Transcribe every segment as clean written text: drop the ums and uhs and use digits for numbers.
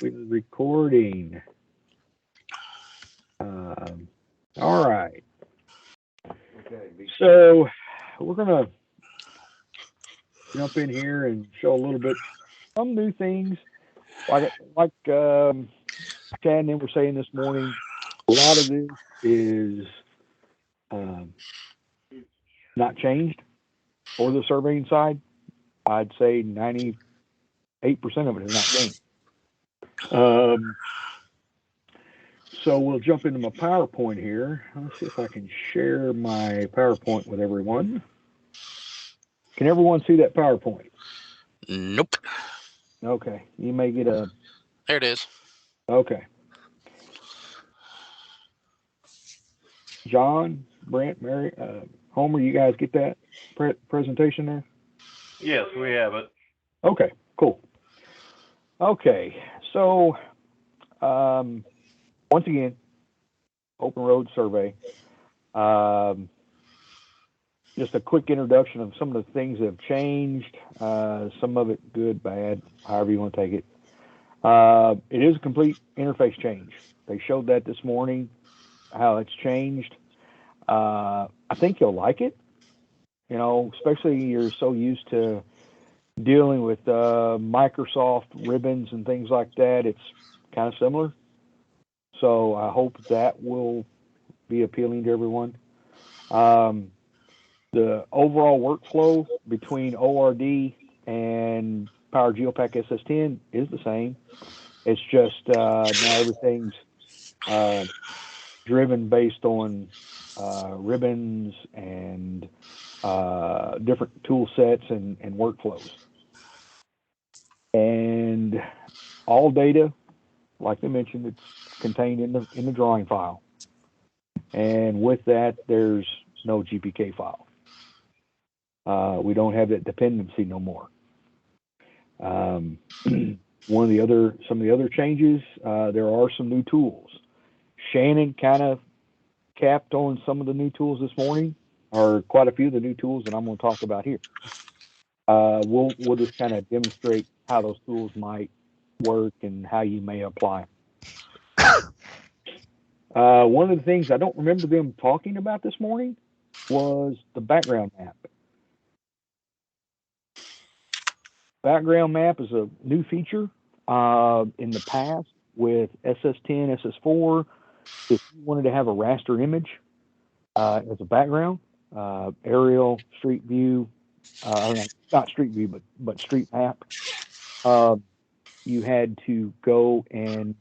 We're recording. All right. So we're gonna jump in here and show a little bit some new things. Like Chad and them were saying this morning, a lot of this is um, not changed for the surveying side. I'd say 98% of it has not changed. So we'll jump into my PowerPoint here. Let's see if I can share my PowerPoint with everyone. Can everyone see that PowerPoint? Nope. Okay. You may get a... There it is. Okay. John, Brent, Mary, Homer, you guys get that presentation there? Yes, we have it. Okay, cool. Okay, so once again, Open Road Survey. Just a quick introduction of some of the things that have changed. Some of it good, bad, however you want to take it. It is a complete interface change. They showed that this morning, how it's changed. I think you'll like it. You know, especially you're so used to dealing with Microsoft ribbons and things like that. It's kind of similar. So I hope that will be appealing to everyone. The overall workflow between ORD and Power Geopack SS10 is the same. It's just now everything's driven based on ribbons and different tool sets and workflows. And all data, like they mentioned, it's contained in the drawing file. And with that, there's no GPK file. We don't have that dependency no more. Some of the other changes, there are some new tools. Shannon kind of capped on some of the new tools this morning, or quite a few of the new tools that I'm going to talk about here. We'll just kind of demonstrate how those tools might work and how you may apply. One of the things I don't remember them talking about this morning was the background map. Background map is a new feature in the past with SS10, SS4. If you wanted to have a raster image as a background, aerial, street view, not street view, but street map, you had to go and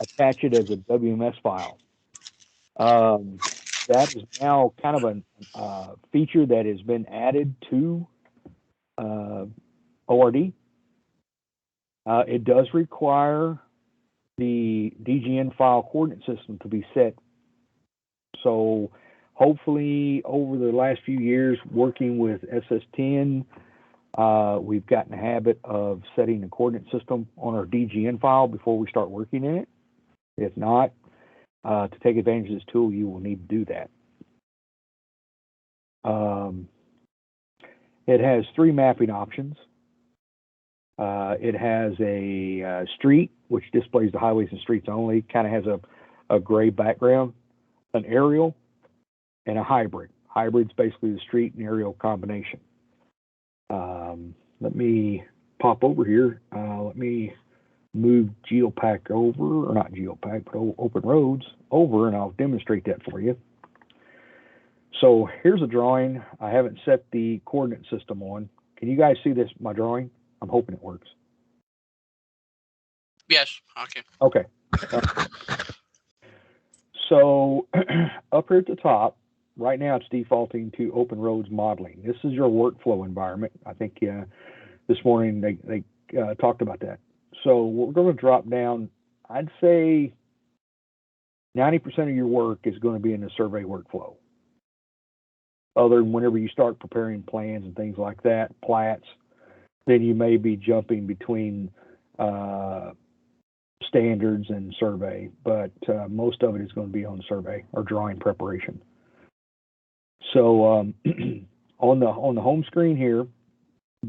attach it as a WMS file. That is now kind of a feature that has been added to ORD. It does require the DGN file coordinate system to be set. So hopefully over the last few years working with SS10, we've gotten a habit of setting the coordinate system on our DGN file before we start working in it. If not, to take advantage of this tool, you will need to do that. It has 3 mapping options. It has a street, which displays the highways and streets only, kind of has a gray background, an aerial, and a hybrid. Hybrid's basically the street and aerial combination. Let me pop over here. Let me move Geopack over, or not Geopack, but Open Roads over, and I'll demonstrate that for you. So here's a drawing. I haven't set the coordinate system on. Can you guys see this, my drawing? I'm hoping it works. Yes. Okay. Okay. So up here at the top, right now it's defaulting to Open Roads Modeling. This is your workflow environment. I think this morning they talked about that. So we're going to drop down. I'd say 90% of your work is going to be in the survey workflow. Other than whenever you start preparing plans and things like that, plats, then you may be jumping between standards and survey, but most of it is going to be on survey or drawing preparation. So on the home screen here,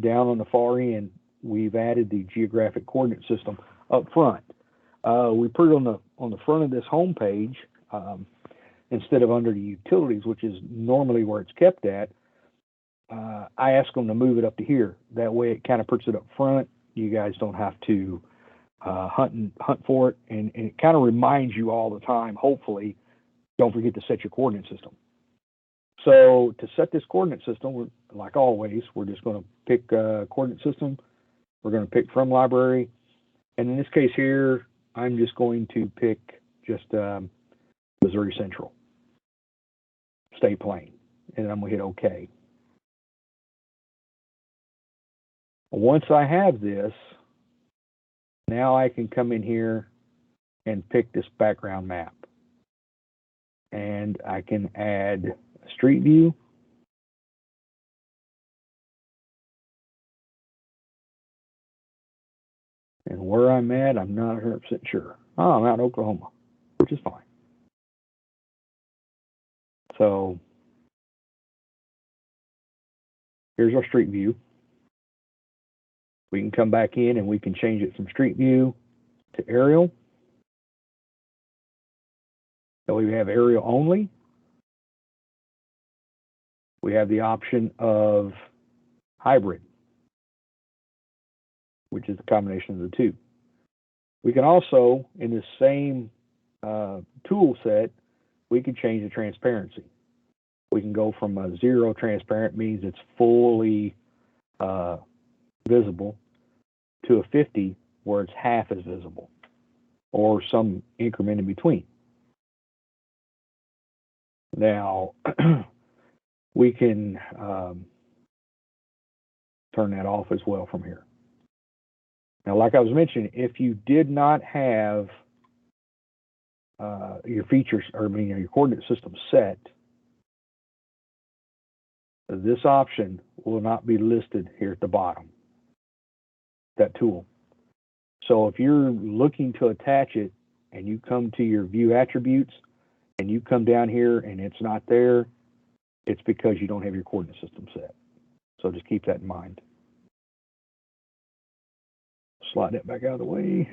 down on the far end, we've added the geographic coordinate system. up front. We put it on the front of this home page instead of under the utilities, which is normally where it's kept at. I ask them to move it up to here. That way, it kind of puts it up front. You guys don't have to hunt for it, and it kind of reminds you all the time. Hopefully, don't forget to set your coordinate system. So to set this coordinate system, like always, we're just going to pick a coordinate system. We're going to pick from library, and in this case here, I'm just going to pick just Missouri Central State Plane, and I'm going to hit OK. Once I have this, now I can come in here and pick this background map. And I can add a street view. And where I'm at, I'm not 100% sure. Oh, I'm out in Oklahoma, which is fine. So here's our street view. We can come back in and we can change it from street view to aerial. So we have aerial only. We have the option of hybrid, which is the combination of the two. We can also, in the same tool set, we can change the transparency. We can go from a 0 transparent, means it's fully visible, to a 50 where it's half as visible, or some increment in between. Now, we can turn that off as well from here. Now, like I was mentioning, if you did not have your features, or your coordinate system set, this option will not be listed here at the bottom, that tool. So if you're looking to attach it and you come to your view attributes and you come down here and it's not there, it's because you don't have your coordinate system set. So just keep that in mind. Slide that back out of the way.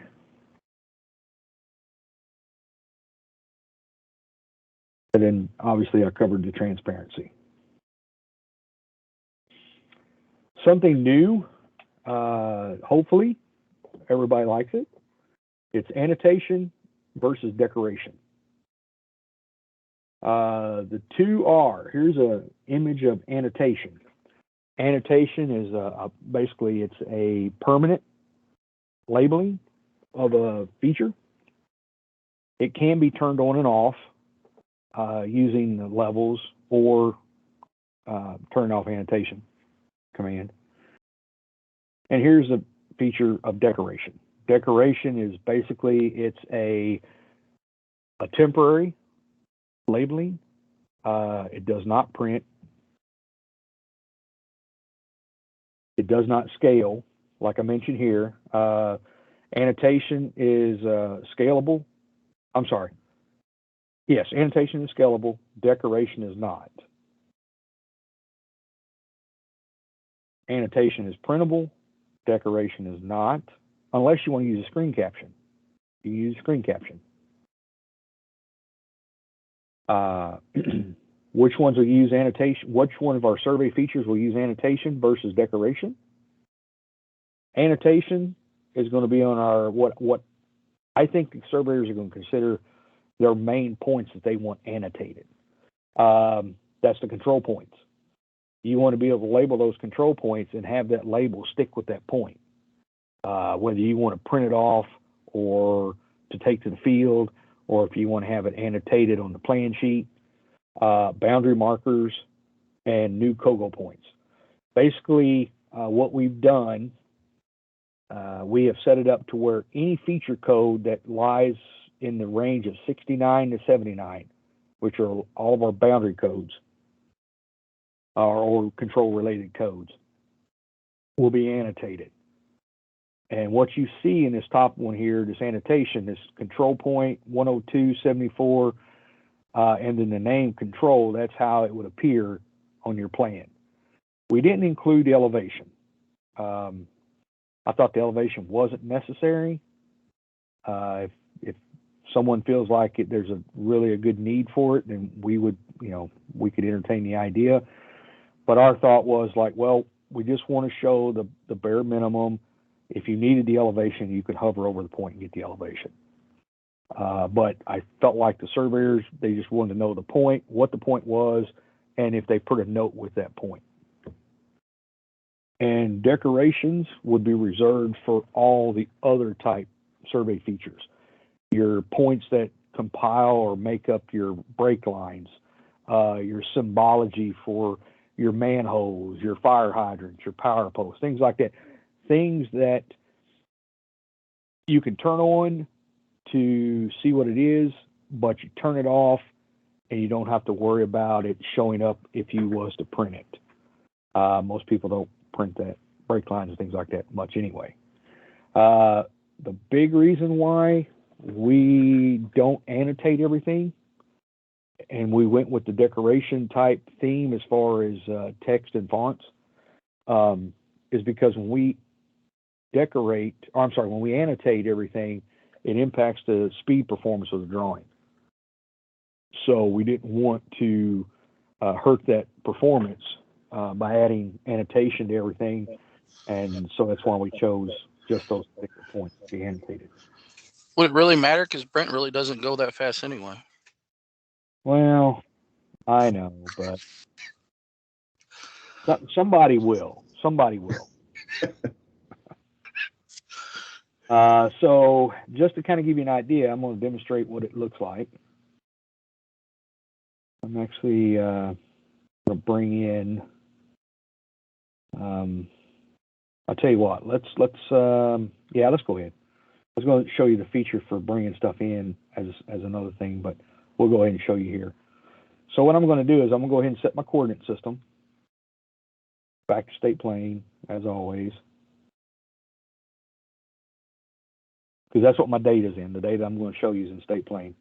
And then obviously I covered the transparency. Something new, hopefully everybody likes it. It's annotation versus decoration. The two are, here's an image of annotation. Annotation is basically it's a permanent labeling of a feature. It can be turned on and off using the levels or turn off annotation command. And here's a feature of decoration. Decoration is basically, it's a temporary labeling. It does not print. It does not scale, like I mentioned here. Annotation is scalable. I'm sorry. Yes, annotation is scalable. Decoration is not. Annotation is printable. Decoration is not, unless you want to use a screen caption. You use screen caption. Which ones will use annotation? Which one of our survey features will use annotation versus decoration? Annotation is going to be on our what I think the surveyors are going to consider their main points that they want annotated. That's the control points. You want to be able to label those control points and have that label stick with that point. Whether you want to print it off or to take to the field, or if you want to have it annotated on the plan sheet, boundary markers, and new COGO points. Basically, what we've done, we have set it up to where any feature code that lies in the range of 69 to 79, which are all of our boundary codes, or control-related codes, will be annotated. And what you see in this top one here, this annotation, this control point 102.74, and then the name control, that's how it would appear on your plan. We didn't include the elevation. I thought the elevation wasn't necessary, If someone feels like there's really a good need for it, then we would, we could entertain the idea. But our thought was like, well, we just want to show the bare minimum. If you needed the elevation, you could hover over the point and get the elevation. But I felt like the surveyors, they just wanted to know the point, what the point was, and if they put a note with that point. And decorations would be reserved for all the other type survey features. Your points that compile or make up your break lines, your symbology for your manholes, your fire hydrants, your power posts, things like that. Things that you can turn on to see what it is, but you turn it off and you don't have to worry about it showing up if you was to print it. Most people don't print that break lines and things like that much anyway. The big reason why we don't annotate everything and we went with the decoration type theme as far as text and fonts is because when we when we annotate everything, it impacts the speed performance of the drawing. So we didn't want to hurt that performance by adding annotation to everything. And so that's why we chose just those particular points to be annotated. Would it really matter? Because Brent really doesn't go that fast anyway. Well, I know, but somebody will. Somebody will. So just to kind of give you an idea, I'm going to demonstrate what it looks like. I'm actually going to bring in. I'll tell you what. Let's go ahead. I was going to show you the feature for bringing stuff in as another thing, but we'll go ahead and show you here. So what I'm going to do is I'm going to go ahead and set my coordinate system back to state plane as always, because that's what my data is in. The data I'm going to show you is in state plane.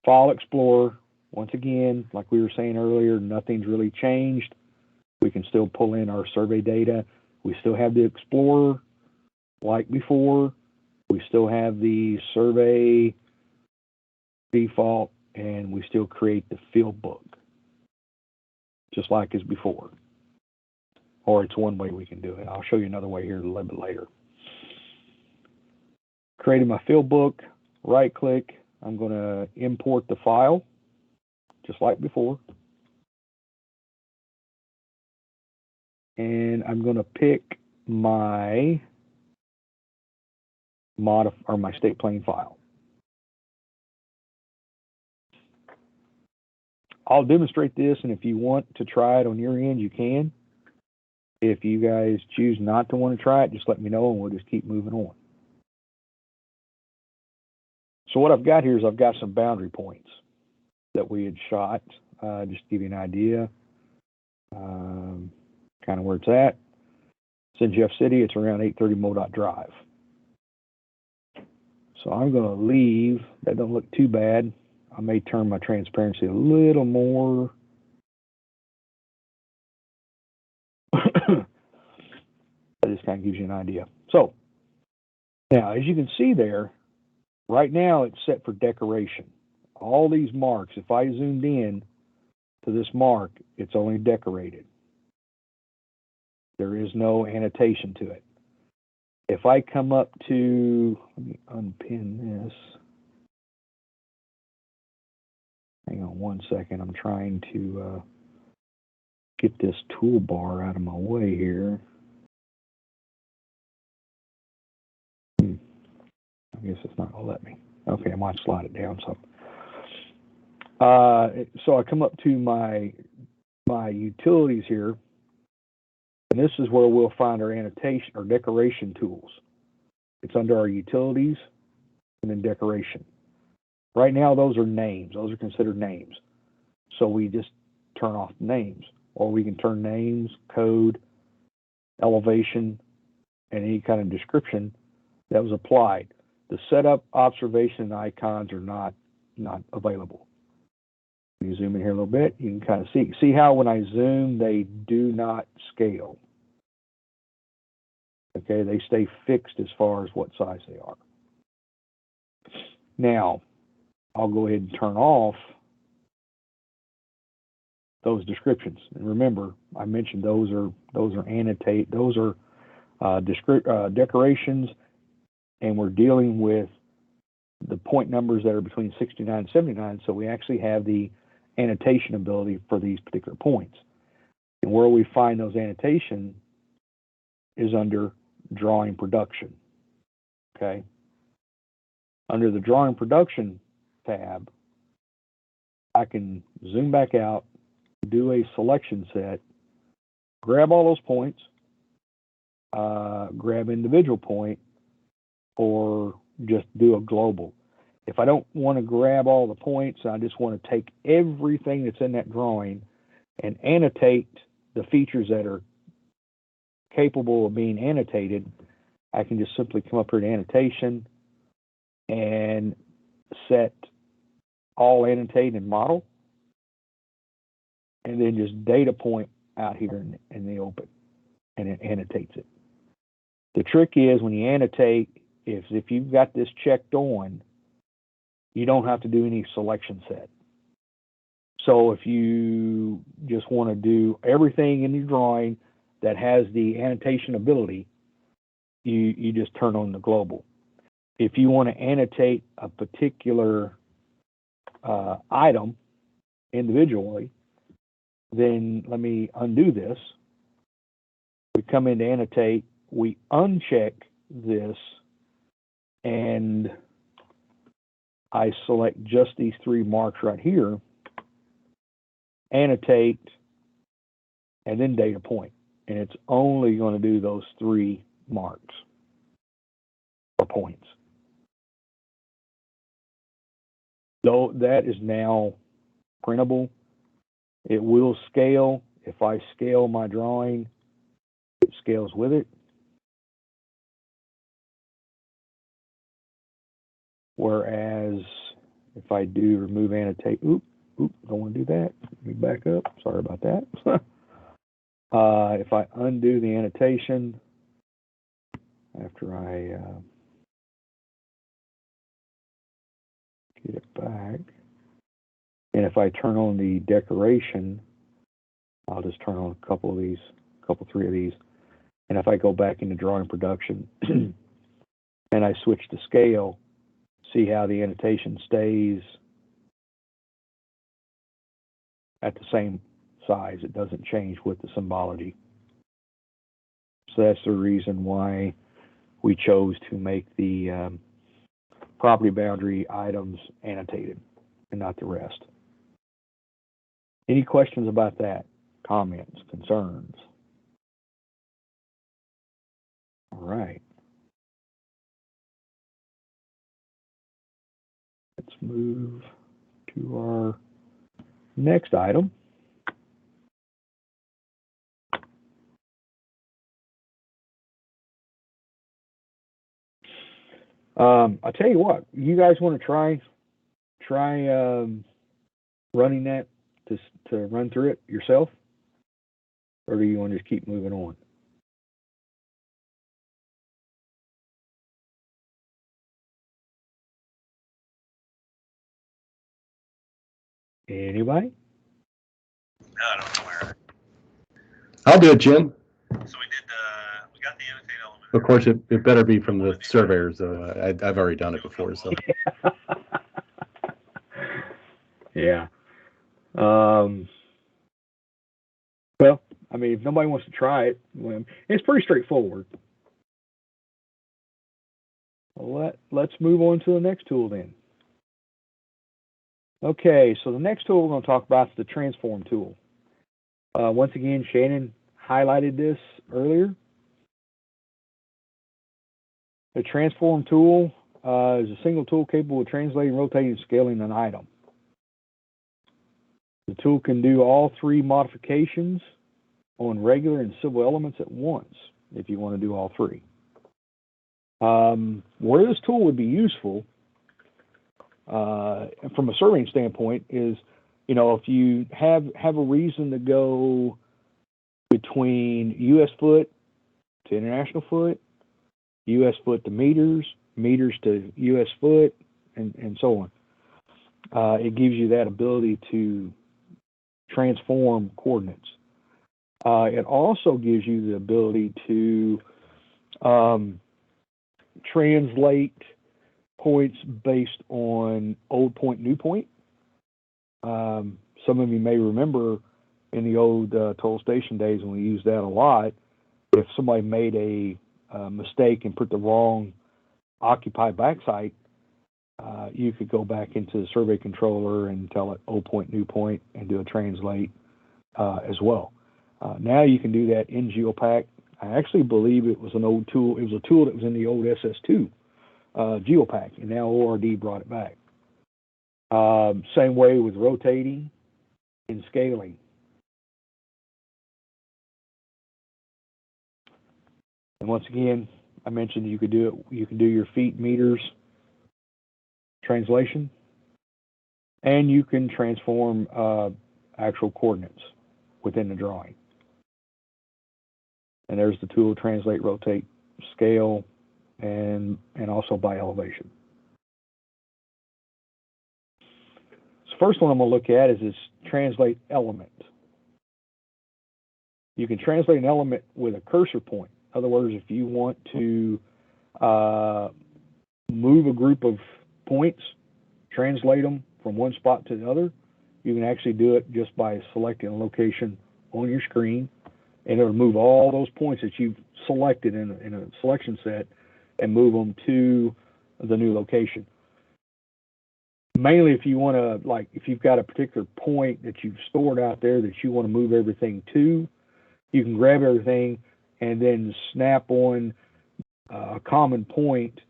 File Explorer. Once again, like we were saying earlier, nothing's really changed. We can still pull in our survey data. We still have the Explorer like before. We still have the survey default, and we still create the field book, just like as before. Or it's one way we can do it. I'll show you another way here a little bit later. Created my field book, right click. I'm going to import the file, just like before. And I'm going to pick my my state plane file. I'll demonstrate this, and if you want to try it on your end, you can. If you guys choose not to want to try it, just let me know, and we'll just keep moving on. So what I've got here is I've got some boundary points that we had shot, just to give you an idea, kind of where it's at. It's in Jeff City. It's around 830 Modot Drive. So I'm going to leave. That don't look too bad. I may turn my transparency a little more. That just kind of gives you an idea. So now, as you can see there, right now it's set for decoration. All these marks, if I zoomed in to this mark, it's only decorated. There is no annotation to it. If I come up to, let me unpin this. Hang on one second. I'm trying to get this toolbar out of my way here. I guess it's not going to let me. Okay, I might slide it down some. So I come up to my utilities here, and this is where we'll find our annotation or decoration tools. It's under our utilities and then decoration. Right now, those are names. Those are considered names. So we just turn off names, or we can turn names, code, elevation, and any kind of description that was applied. The setup, observation, and icons are not available. You zoom in here a little bit, you can kind of see how when I zoom, they do not scale. Okay, they stay fixed as far as what size they are. Now, I'll go ahead and turn off those descriptions. And remember, I mentioned those are decorations, and we're dealing with the point numbers that are between 69 and 79. So we actually have the annotation ability for these particular points. And where we find those annotation is under drawing production. Okay. Under the drawing production tab, I can zoom back out, do a selection set, grab all those points, grab individual point, or just do a global. If I don't want to grab all the points, I just want to take everything that's in that drawing and annotate the features that are capable of being annotated. I can just simply come up here to annotation and set all annotate and model, and then just data point out here in the open, and it annotates it. The trick is when you annotate, if you've got this checked on, you don't have to do any selection set. So if you just want to do everything in your drawing that has the annotation ability, you just turn on the global. If you want to annotate a particular item individually, then let me undo this. We come in to annotate, we uncheck this, and I select just these three marks right here, annotate, and then data point. And it's only going to do those three marks or points. So that is now printable. It will scale. If I scale my drawing, it scales with it. Whereas if I do remove annotate, don't want to do that. Let me back up. Sorry about that. If I undo the annotation after I get it back, and if I turn on the decoration, I'll just turn on a couple, three of these. And if I go back into drawing production and I switch to scale, see how the annotation stays at the same size. It doesn't change with the symbology. So that's the reason why we chose to make the property boundary items annotated and not the rest. Any questions about that? Comments, concerns? All right. Let's move to our next item. I'll tell you what, you guys want to try running that to run through it yourself, or do you want to just keep moving on? Anybody? No, I don't know where. I'll do it, Jim. So we got the annotate element. Of course, it better be from the surveyors. I've already done it before, so. Yeah. Well, I mean, if nobody wants to try it, it's pretty straightforward. Let's move on to the next tool then. Okay, so the next tool we're going to talk about is the transform tool. Once again, Shannon highlighted this earlier. The transform tool is a single tool capable of translating, rotating, and scaling an item. The tool can do all three modifications on regular and civil elements at once, if you want to do all three. Where this tool would be useful from a surveying standpoint is, if you have a reason to go between U.S. foot to international foot, U.S. foot to meters, meters to U.S. foot, and so on. It gives you that ability to transform coordinates. It also gives you the ability to translate points based on old point, new point. Some of you may remember in the old toll station days when we used that a lot, if somebody made a mistake and put the wrong occupied backsite, you could go back into the survey controller and tell it old point, new point, and do a translate as well. Now you can do that in Geopack. I actually believe it was an old tool. It was a tool that was in the old SS2 Geopack, and now ORD brought it back. Same way with rotating and scaling. And once again, I mentioned you could do it. You can do your feet, meters translation, and you can transform actual coordinates within the drawing. And there's the tool: translate, rotate, scale, and also by elevation. So first one I'm going to look at is this translate element. You can translate an element with a cursor point. In other words, if you want to move a group of points, translate them from one spot to the other, you can actually do it just by selecting a location on your screen, and it'll move all those points that you've selected in a selection set and move them to the new location. Mainly if you want to, like, if you've got a particular point that you've stored out there that you want to move everything to, you can grab everything and then snap on a common point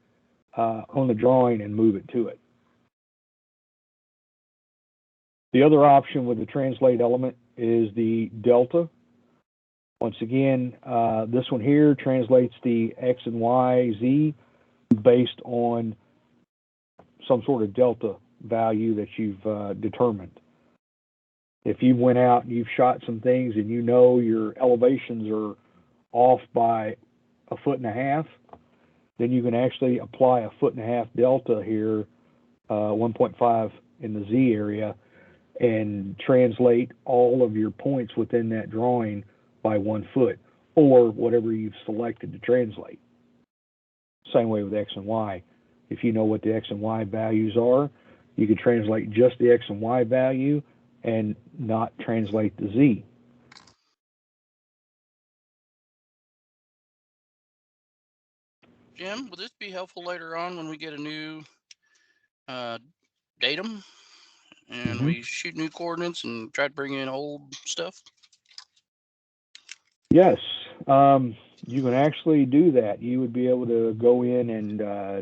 on the drawing and move it to it. The other option with the translate element is the delta. Once again, this one here translates the X and Y, Z based on some sort of delta value that you've determined. If you went out and you've shot some things and you know your elevations are off by 1.5 feet, then you can actually apply a 1.5 feet delta here, 1.5 in the Z area, and translate all of your points within that drawing by 1 foot, or whatever you've selected to translate. Same way with X and Y. If you know what the X and Y values are, you can translate just the X and Y value and not translate the Z. Jim, will this be helpful later on when we get a new datum and we shoot new coordinates and try to bring in old stuff? Yes, you can actually do that. You would be able to go in and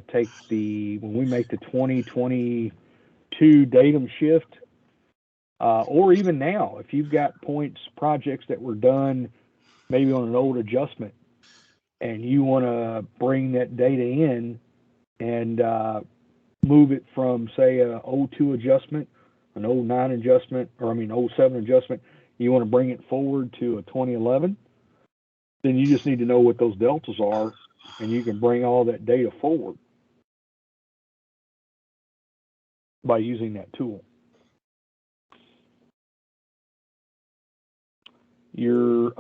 take when we make the 2022 datum shift, or even now, if you've got projects that were done maybe on an old adjustment, and you want to bring that data in and move it from, say, a 02 adjustment, an 09 adjustment, or 07 adjustment, you want to bring it forward to a 2011, then you just need to know what those deltas are, and you can bring all that data forward by using that tool. Your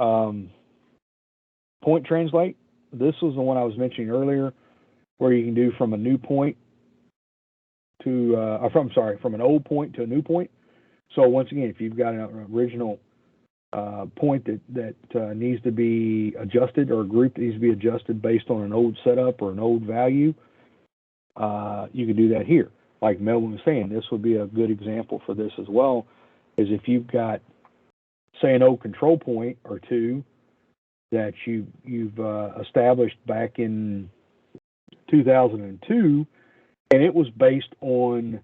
point translate, this was the one I was mentioning earlier, where you can do from a new point to, from an old point to a new point. So once again, if you've got an original point that needs to be adjusted, or a group that needs to be adjusted based on an old setup or an old value, you can do that here. Like Melvin was saying, this would be a good example for this as well, is if you've got, say, an old control point or two that you've established back in 2002, and it was based on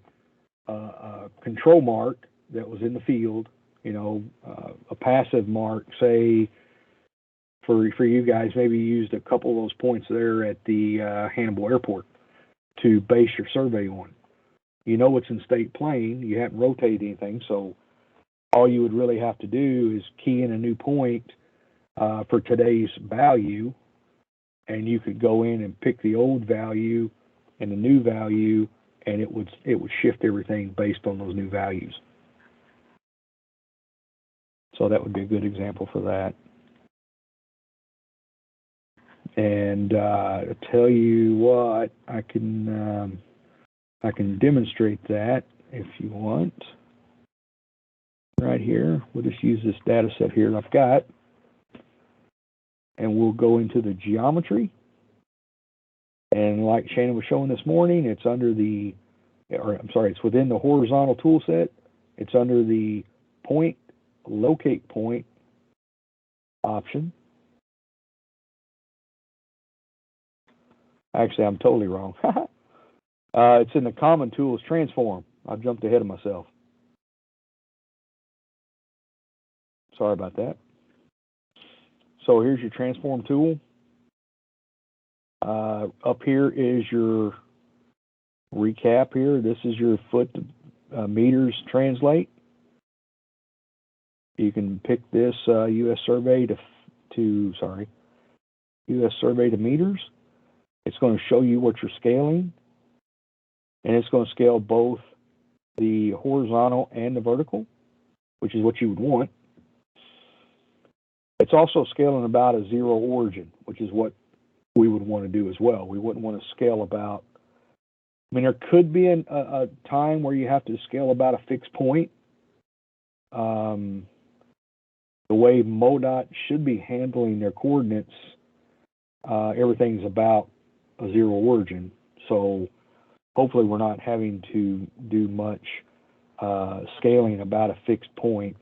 a control mark that was in the field, a passive mark, say, for you guys, maybe you used a couple of those points there at the Hannibal Airport to base your survey on. It's in state plane, you haven't rotated anything, so all you would really have to do is key in a new point for today's value, and you could go in and pick the old value and the new value and it would shift everything based on those new values. So that would be a good example for that. And to tell you what, I can demonstrate that if you want. Right here, we'll just use this data set here that I've got, and we'll go into the geometry. And like Shannon was showing this morning, it's under the, or I'm sorry, it's within the horizontal tool set. It's under the point, locate point option. Actually, I'm totally wrong. It's in the common tools transform. I jumped ahead of myself. Sorry about that. So here's your transform tool. Up here is your recap here. This is your foot meters translate. You can pick this U.S. survey U.S. survey to meters. It's going to show you what you're scaling, and it's going to scale both the horizontal and the vertical, which is what you would want. It's also scaling about a zero origin, which is what we would want to do as well. We wouldn't want to scale about, I mean, there could be a time where you have to scale about a fixed point. The way MoDOT should be handling their coordinates, everything's about a zero origin. So hopefully we're not having to do much scaling about a fixed point.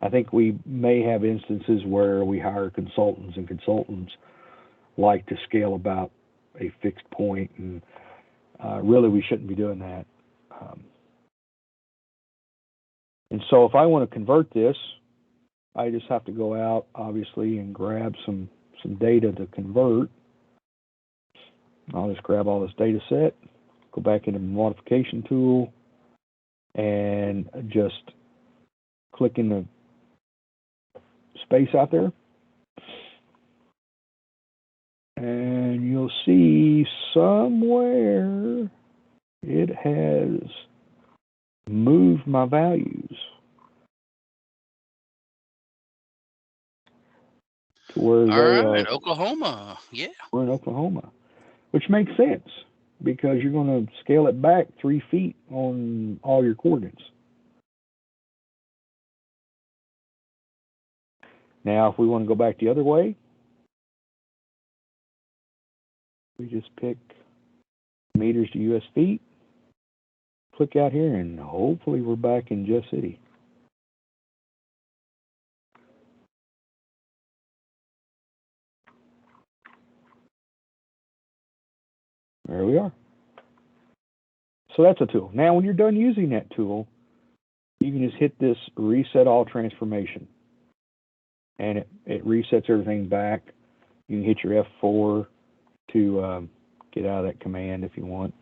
I think we may have instances where we hire consultants, and consultants like to scale about a fixed point, and really we shouldn't be doing that. And so if I want to convert this, I just have to go out, obviously, and grab some data to convert. I'll just grab all this data set, go back into the modification tool, and just click in the space out there. And you'll see somewhere it has moved my values to where they All right, are. Oklahoma. Yeah. We're in Oklahoma, which makes sense because you're going to scale it back 3 feet on all your coordinates. Now, if we want to go back the other way, we just pick meters to US feet, click out here, and hopefully we're back in Jeff City. There we are. So that's a tool. Now, when you're done using that tool, you can just hit this reset all transformation, and it resets everything back. You can hit your F4 to get out of that command if you want.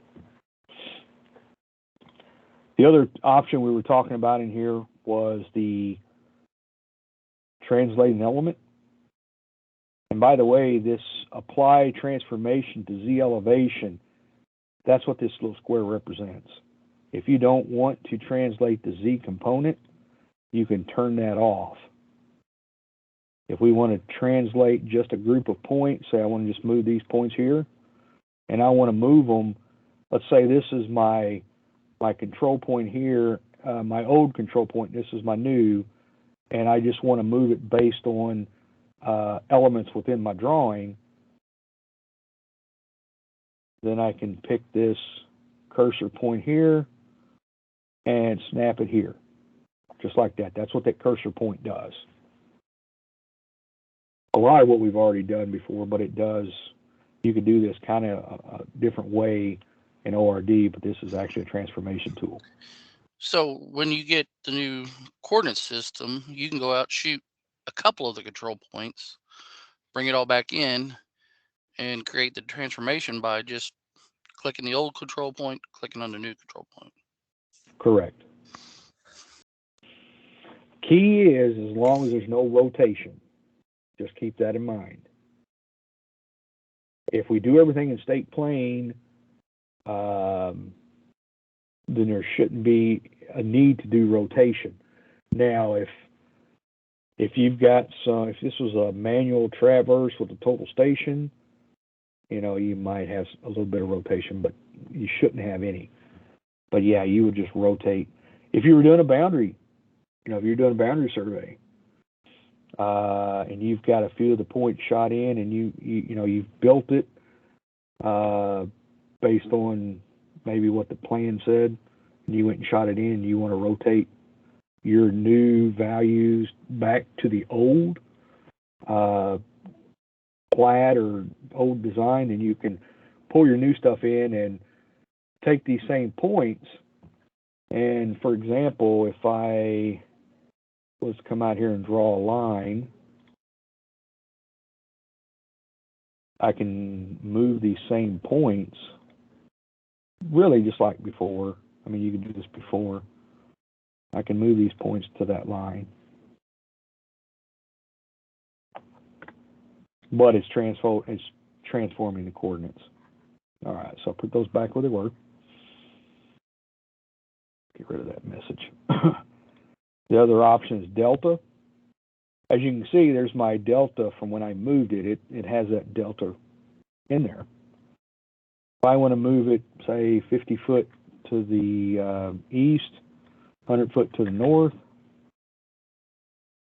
The other option we were talking about in here was the translating element. And by the way, this apply transformation to Z elevation, that's what this little square represents. If you don't want to translate the Z component, you can turn that off. If we want to translate just a group of points, say I want to just move these points here, and I want to move them, let's say this is my control point here, my old control point, this is my new, and I just want to move it based on elements within my drawing, then I can pick this cursor point here and snap it here, just like that. That's what that cursor point does. A lot of what we've already done before, but it does, you can do this kind of a different way in ORD, but this is actually a transformation tool. So when you get the new coordinate system, you can go out, shoot a couple of the control points, bring it all back in, and create the transformation by just clicking the old control point, clicking on the new control point. Correct. Key is as long as there's no rotation, just keep that in mind. If we do everything in state plane, then there shouldn't be a need to do rotation. Now, if you've got if this was a manual traverse with a total station, you might have a little bit of rotation, but you shouldn't have any. But yeah, you would just rotate. If you were doing a boundary, if you're doing a boundary survey, and you've got a few of the points shot in, and you've built it based on maybe what the plan said, and you went and shot it in, and you want to rotate your new values back to the old plat or old design, then you can pull your new stuff in and take these same points. And for example, if I was to come out here and draw a line, I can move these same points really just like before. I mean, you can do this before. I can move these points to that line. But it's transforming the coordinates. All right, so I'll put those back where they were. Get rid of that message. The other option is delta. As you can see, there's my delta from when I moved it. It has that delta in there. If I want to move it, say, 50 foot to the east, 100 foot to the north,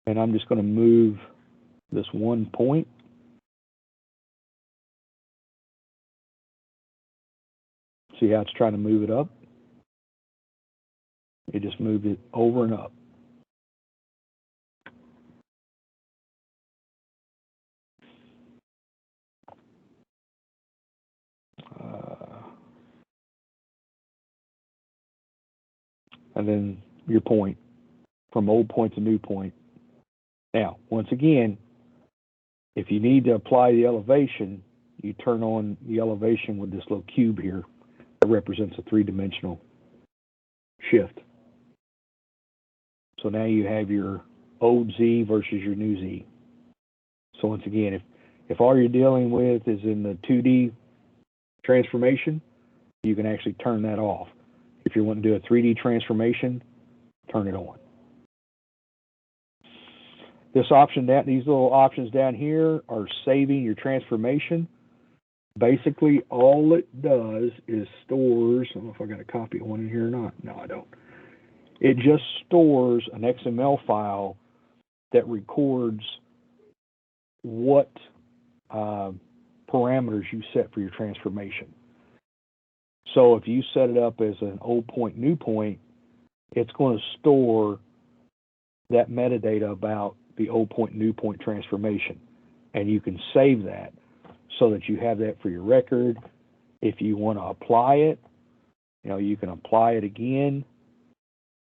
and I'm just going to move this one point. See how it's trying to move it up? It just moved it over and up. And then your point, from old point to new point. Now, once again, if you need to apply the elevation, you turn on the elevation with this little cube here that represents a three-dimensional shift. So now you have your old Z versus your new Z. So once again, if all you're dealing with is in the 2D transformation, you can actually turn that off. If you want to do a 3D transformation, turn it on. This option, these little options down here are saving your transformation. Basically, all it does is stores, I don't know if I got a copy of one in here or not. No, I don't. It just stores an XML file that records what parameters you set for your transformation. So if you set it up as an old point, new point, it's going to store that metadata about the old point, new point transformation. And you can save that so that you have that for your record. If you want to apply it, you can apply it again.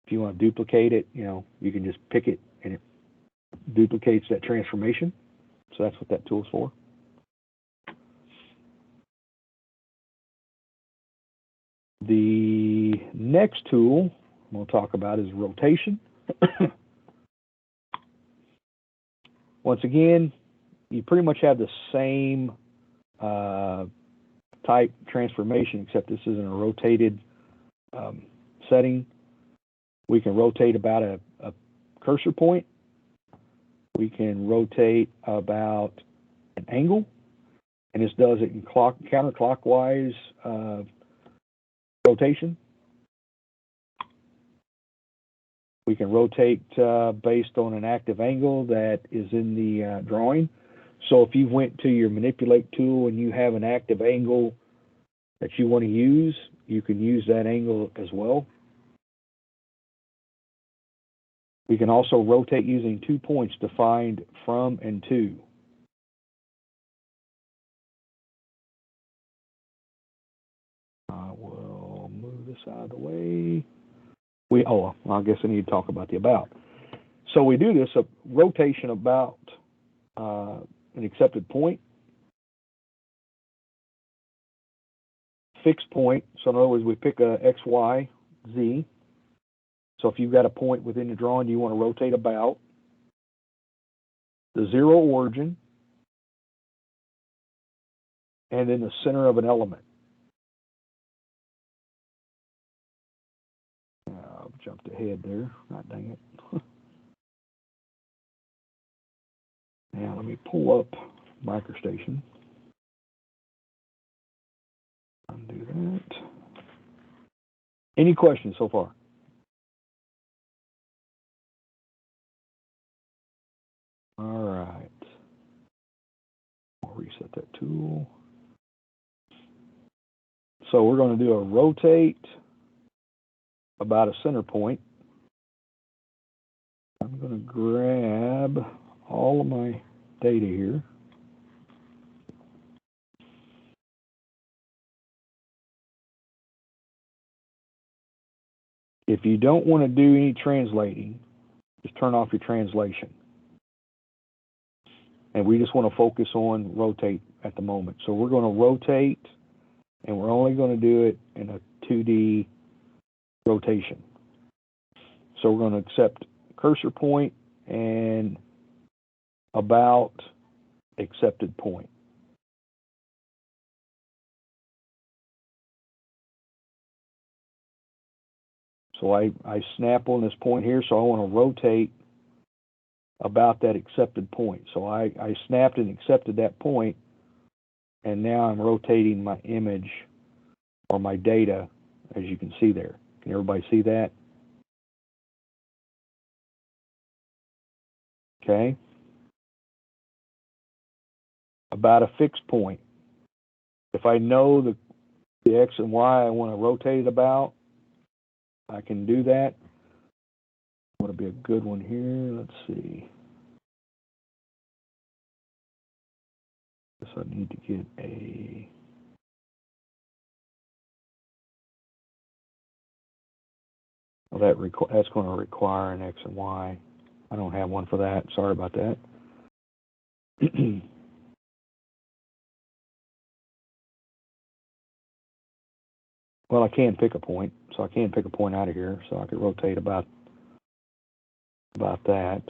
If you want to duplicate it, you can just pick it and it duplicates that transformation. So that's what that tool is for. The next tool we'll talk about is rotation. Once again, you pretty much have the same type transformation, except this isn't a rotated setting. We can rotate about a cursor point. We can rotate about an angle, and this does it in counterclockwise rotation. We can rotate based on an active angle that is in the drawing. So if you went to your manipulate tool and you have an active angle that you want to use, you can use that angle as well. We can also rotate using 2 points defined from and to. I will move this out of the way. I guess I need to talk about the about. So we do this, a rotation about an accepted point, fixed point. So in other words, we pick a X, Y, Z. So if you've got a point within the drawing you want to rotate about, the zero origin, and then the center of an element. jumped ahead there. God dang it. Now let me pull up MicroStation. Undo that. Any questions so far? All right. I'll reset that tool. So we're going to do a rotate about a center point. I'm going to grab all of my data here. If you don't want to do any translating, just turn off your translation. And we just want to focus on rotate at the moment. So we're going to rotate, and we're only going to do it in a 2D rotation. So we're going to accept cursor point and about accepted point. So I snap on this point here, so I want to rotate about that accepted point. So I snapped and accepted that point, and now I'm rotating my image or my data, as you can see there. Can everybody see that? Okay. About a fixed point. If I know the X and Y I want to rotate it about, I can do that. Want to be a good one here. Let's see. Guess I need to get a. Well, that's going to require an X and Y. I don't have one for that. Sorry about that. Well, I can pick a point, so I can pick a point out of here, so I could rotate about that.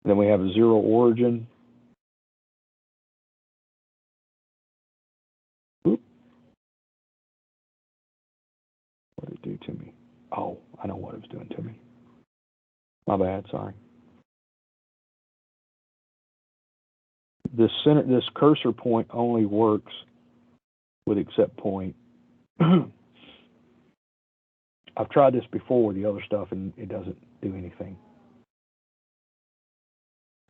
Then we have a zero origin. Oop. What did it do to me? Oh, I know what it was doing to me. My bad, sorry. This cursor point only works with accept point. I've tried this before with the other stuff, and it doesn't do anything.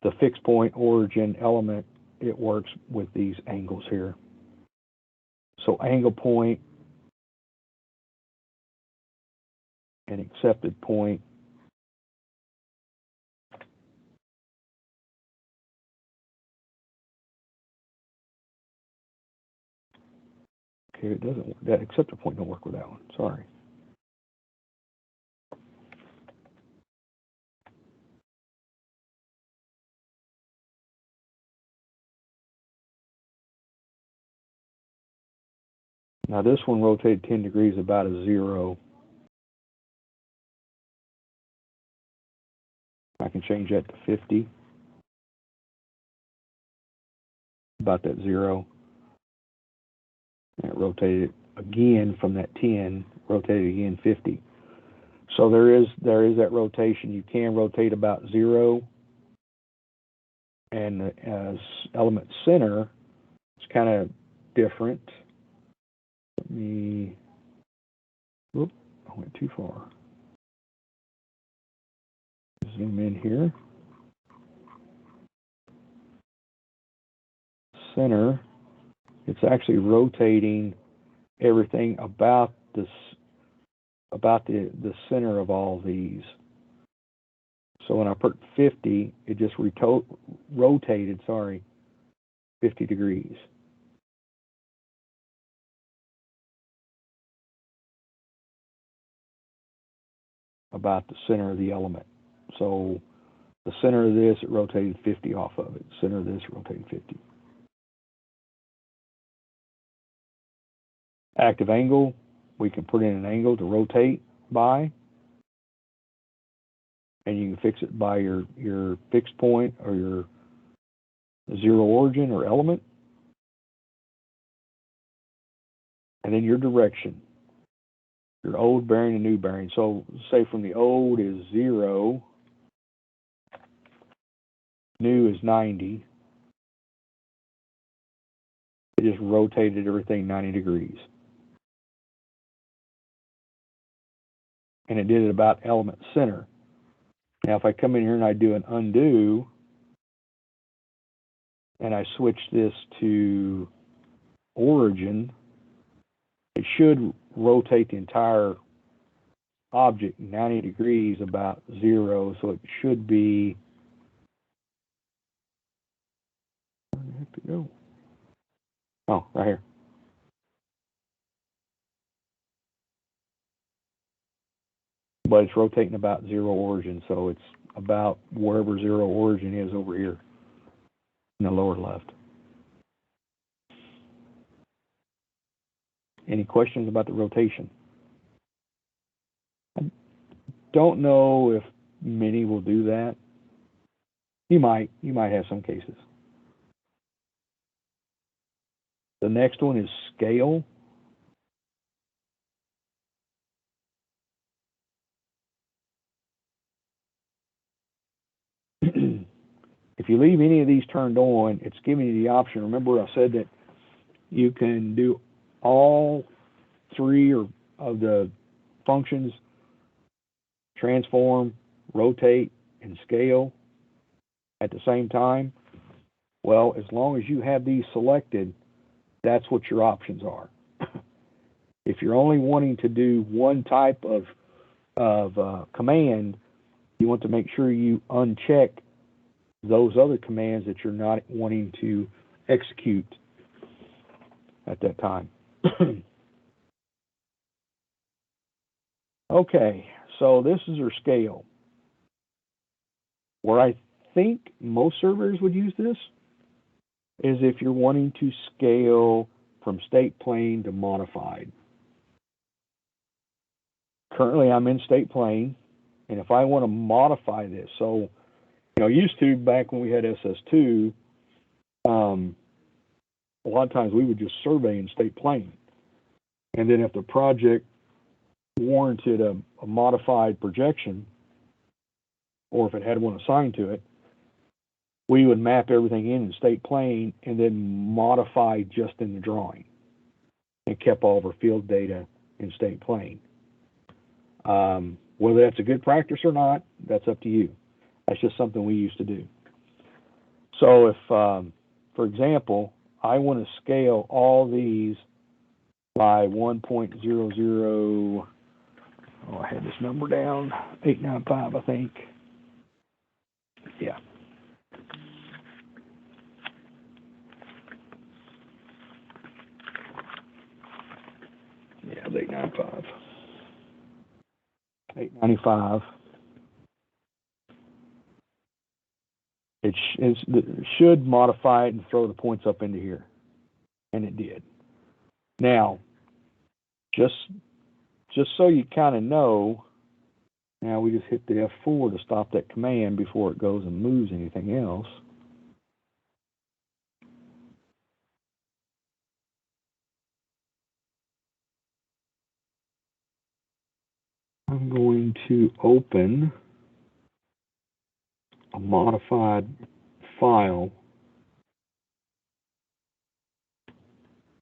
The fixed point origin element, it works with these angles here. So angle point and accepted point. Okay, it doesn't work. That accepted point don't work with that one. Sorry. Now this one rotated 10 degrees about a 0. I can change that to 50. About that 0. And it rotated again from that 10, rotated again 50. So there is that rotation. You can rotate about 0. And the element center is kind of different. Let me, whoop, I went too far. Zoom in here. Center, it's actually rotating everything about this, about the center of all these. So when I put 50, it just rotated, 50 degrees. About the center of the element. So the center of this, it rotated 50 off of it. Center of this, rotated 50. Active angle, we can put in an angle to rotate by. And you can fix it by your fixed point or your zero origin or element. And then your direction. your old bearing and new bearing. So say from the old is 0, new is 90. It just rotated everything 90 degrees. And it did it about element center. Now if I come in here and I do an undo, and I switch this to origin, it should rotate the entire object 90 degrees about 0, so it should be, where did it have to go? Oh, right here. But it's rotating about 0 origin, so it's about wherever 0 origin is over here in the lower left. Any questions about the rotation? I don't know if many will do that. You might have some cases. The next one is scale. If you leave any of these turned on, it's giving you the option. Remember I said that you can do all 3 of the functions, transform, rotate, and scale at the same time? Well, as long as you have these selected, that's what your options are. If you're only wanting to do one type of command, you want to make sure you uncheck those other commands that you're not wanting to execute at that time. Okay, so this is our scale. Where I think most servers would use this is if you're wanting to scale from state plane to modified. Currently I'm in state plane, and if I want to modify this, so used to back when we had SS2, a lot of times we would just survey in state plane, and then if the project warranted a modified projection, or if it had one assigned to it, we would map everything in state plane and then modify just in the drawing, and kept all of our field data in state plane. Whether that's a good practice or not, that's up to you. That's just something we used to do. So if, for example, I want to scale all these by 1.00, I had this number down, 895, I think. Yeah. Yeah, it was 895. 895. It should modify it and throw the points up into here, and it did. Now, just so you kind of know, now we just hit the F4 to stop that command before it goes and moves anything else. I'm going to open a modified file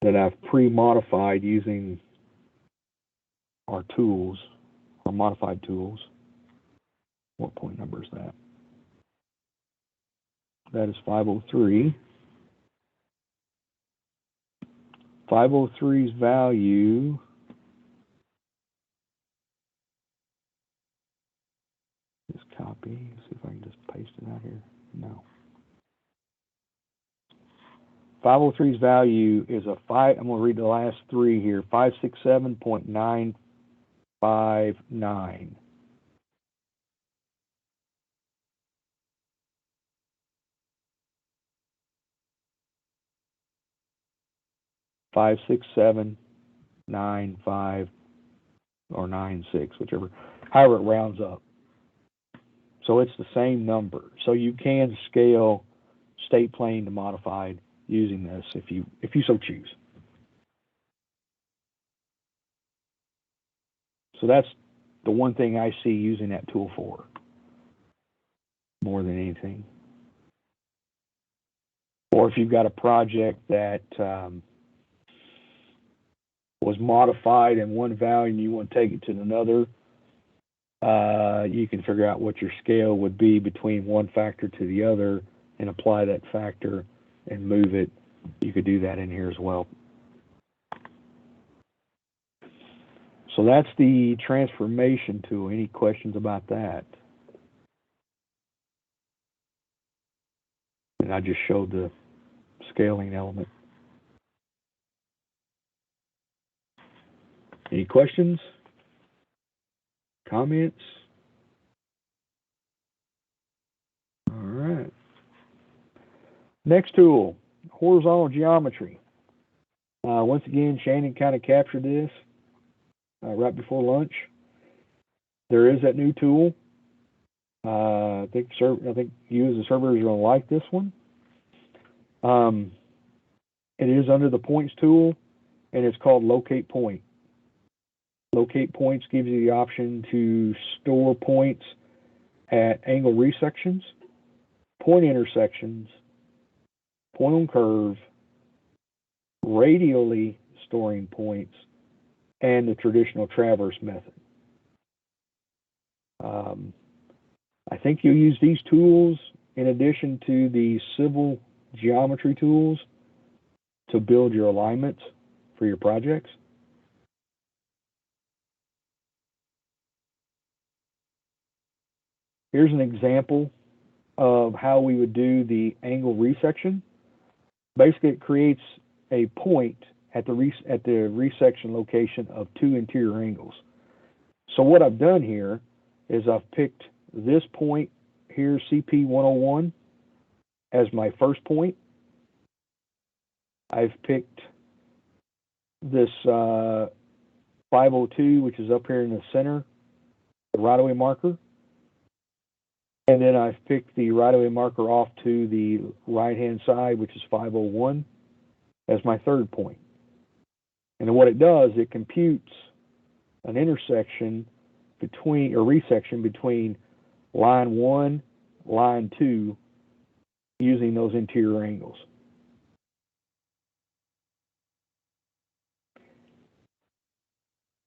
that I've pre-modified using our tools, our modified tools. What point number is that? That is 503. 503's value is copy. Let's see if I can just paste it out here. No. 503's value is a 5. I'm going to read the last 3 here. 567.959. 56795 or 96, whichever, however it rounds up. So it's the same number. So you can scale state plane to modified using this if you so choose. So that's the one thing I see using that tool for more than anything. Or if you've got a project that was modified in one value and you want to take it to another, you can figure out what your scale would be between one factor to the other and apply that factor and move it. You could do that in here as well. So that's the transformation tool. Any questions about that? And I just showed the scaling element. Any questions? Comments? All right. Next tool, horizontal geometry. Once again, Shannon kind of captured this right before lunch. There is that new tool. I think you as a server is going to like this one. It is under the points tool, and it's called locate point. Locate points gives you the option to store points at angle resections, point intersections, point on curve, radially storing points, and the traditional traverse method. I think you'll use these tools in addition to the civil geometry tools to build your alignments for your projects. Here's an example of how we would do the angle resection. Basically, it creates a point at the resection location of two interior angles. So what I've done here is I've picked this point here, CP 101, as my first point. I've picked this 502, which is up here in the center, the right-of-way marker. And then I've picked the right-of-way marker off to the right-hand side, which is 501, as my third point. And then what it does, it computes an intersection between, or resection between line 1, line 2, using those interior angles.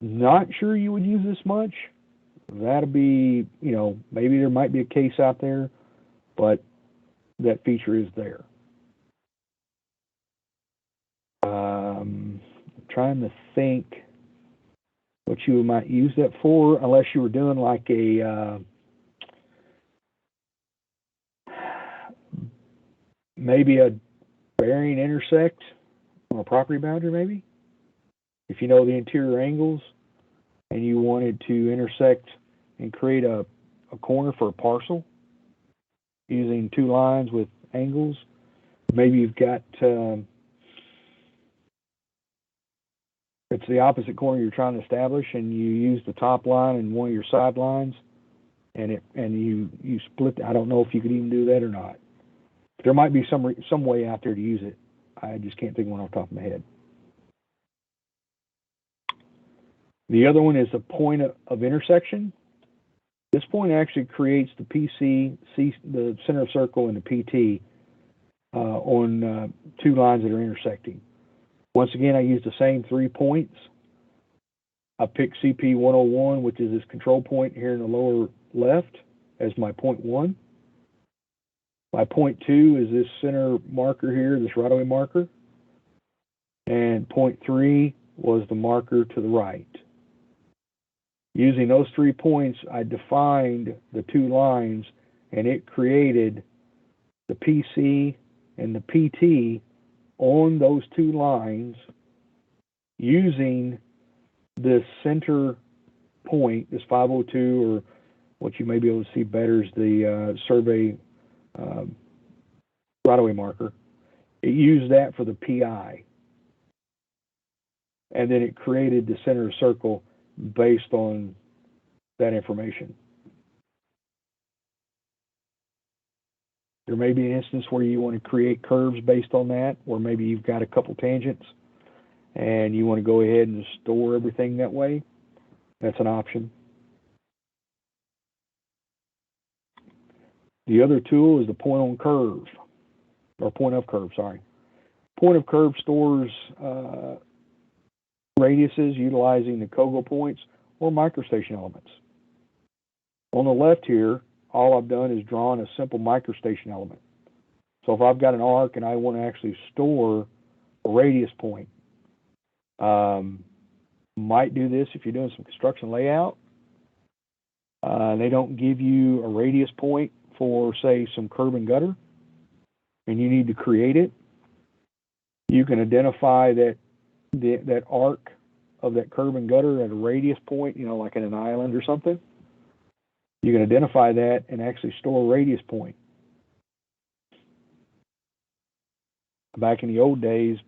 Not sure you would use this much. That'll be, maybe there might be a case out there, but that feature is there. Trying to think what you might use that for, unless you were doing like a maybe a bearing intersect on a property boundary, maybe. If you know the interior angles and you wanted to intersect and create a corner for a parcel using two lines with angles, maybe you've got it's the opposite corner you're trying to establish, and you use the top line and one of your side lines, and you split. I don't know if you could even do that or not. There might be some way out there to use it. I just can't think of one off the top of my head. The other one is a point of intersection. This point actually creates the PC, the center of circle, and the PT on two lines that are intersecting. Once again, I use the same 3 points. I pick CP 101, which is this control point here in the lower left, as my point 1. My point 2 is this center marker here, this right-of-way marker. And point 3 was the marker to the right. Using those 3 points, I defined the two lines, and it created the PC and the PT on those two lines using this center point, this 502, or what you may be able to see better is the survey right-of-way marker. It used that for the PI. And then it created the center of circle based on that information. There may be an instance where you want to create curves based on that, or maybe you've got a couple tangents and you want to go ahead and store everything that way. That's an option. The other tool is the point on curve, or point of curve, sorry. Point of curve stores radiuses utilizing the Kogo points or microstation elements. On the left here, all I've done is drawn a simple microstation element. So if I've got an arc and I want to actually store a radius point, might do this if you're doing some construction layout. They don't give you a radius point for, say, some curb and gutter, and you need to create it. You can identify that that arc of that curb and gutter at a radius point, you know, like in an island or something. You can identify that and actually store a radius point. Back in the old days,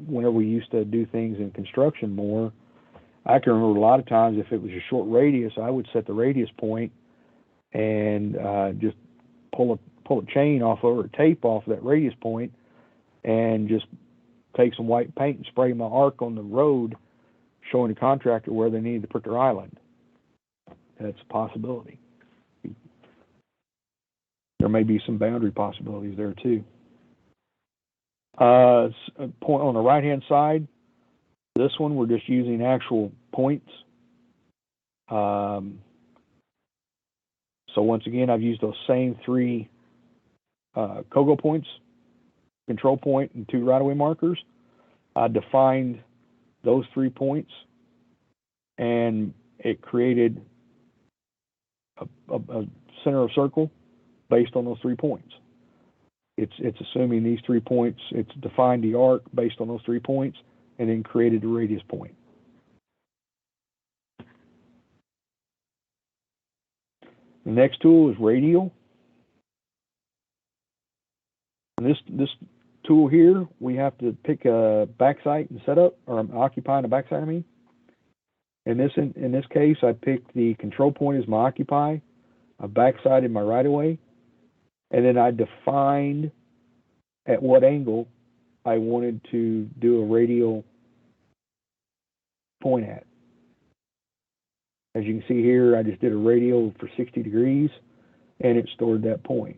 whenever we used to do things in construction more, I can remember a lot of times if it was a short radius, I would set the radius point and just pull a chain off or a tape off of that radius point and just take some white paint and spray my arc on the road, showing the contractor where they needed to put their island. That's a possibility. There may be some boundary possibilities there too. A point on the right-hand side, this one we're just using actual points. So once again, I've used those same three Kogo points, control point, and two right-of-way markers. I defined those 3 points, and it created a center of circle based on those 3 points. It's assuming these 3 points, it's defined the arc based on those 3 points, and then created the radius point. The next tool is Radial. And this tool here, we have to pick a backsite and setup, or occupying a backsite, I mean. In this case, I picked the control point as my occupy, a backside in my right-of-way, and then I defined at what angle I wanted to do a radial point at. As you can see here, I just did a radial for 60 degrees, and it stored that point.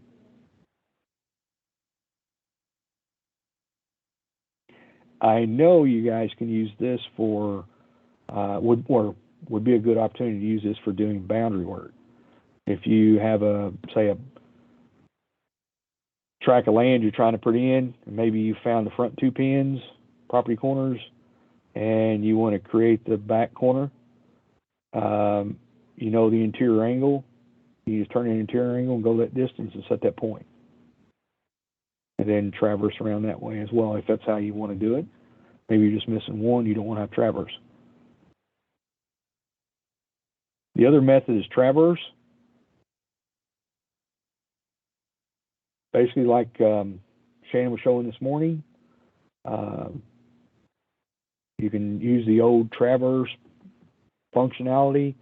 I know you guys can use this for, would be a good opportunity to use this for doing boundary work. If you have say a tract of land you're trying to put in, and maybe you found the front 2 pins, property corners, and you want to create the back corner, you know the interior angle, you just turn the interior angle and go that distance and set that point. And then traverse around that way as well, if that's how you want to do it. Maybe you're just missing one, you don't want to have traverse. The other method is traverse. Basically like Shannon was showing this morning, you can use the old traverse functionality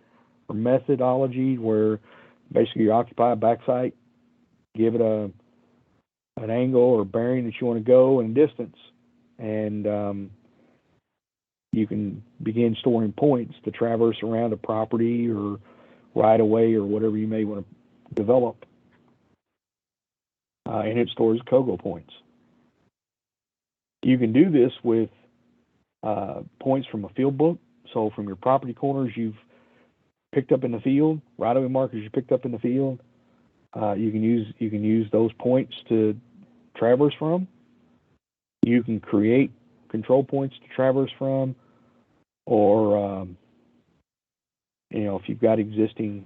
or methodology where basically you occupy a backsite, give it an angle or bearing that you want to go and distance, and you can begin storing points to traverse around a property or right away or whatever you may want to develop. And it stores Kogo points. You can do this with points from a field book. So from your property corners you've picked up in the field, right-of-way markers you picked up in the field, you can use those points to traverse from. You can create control points to traverse from, or you know, if you've got existing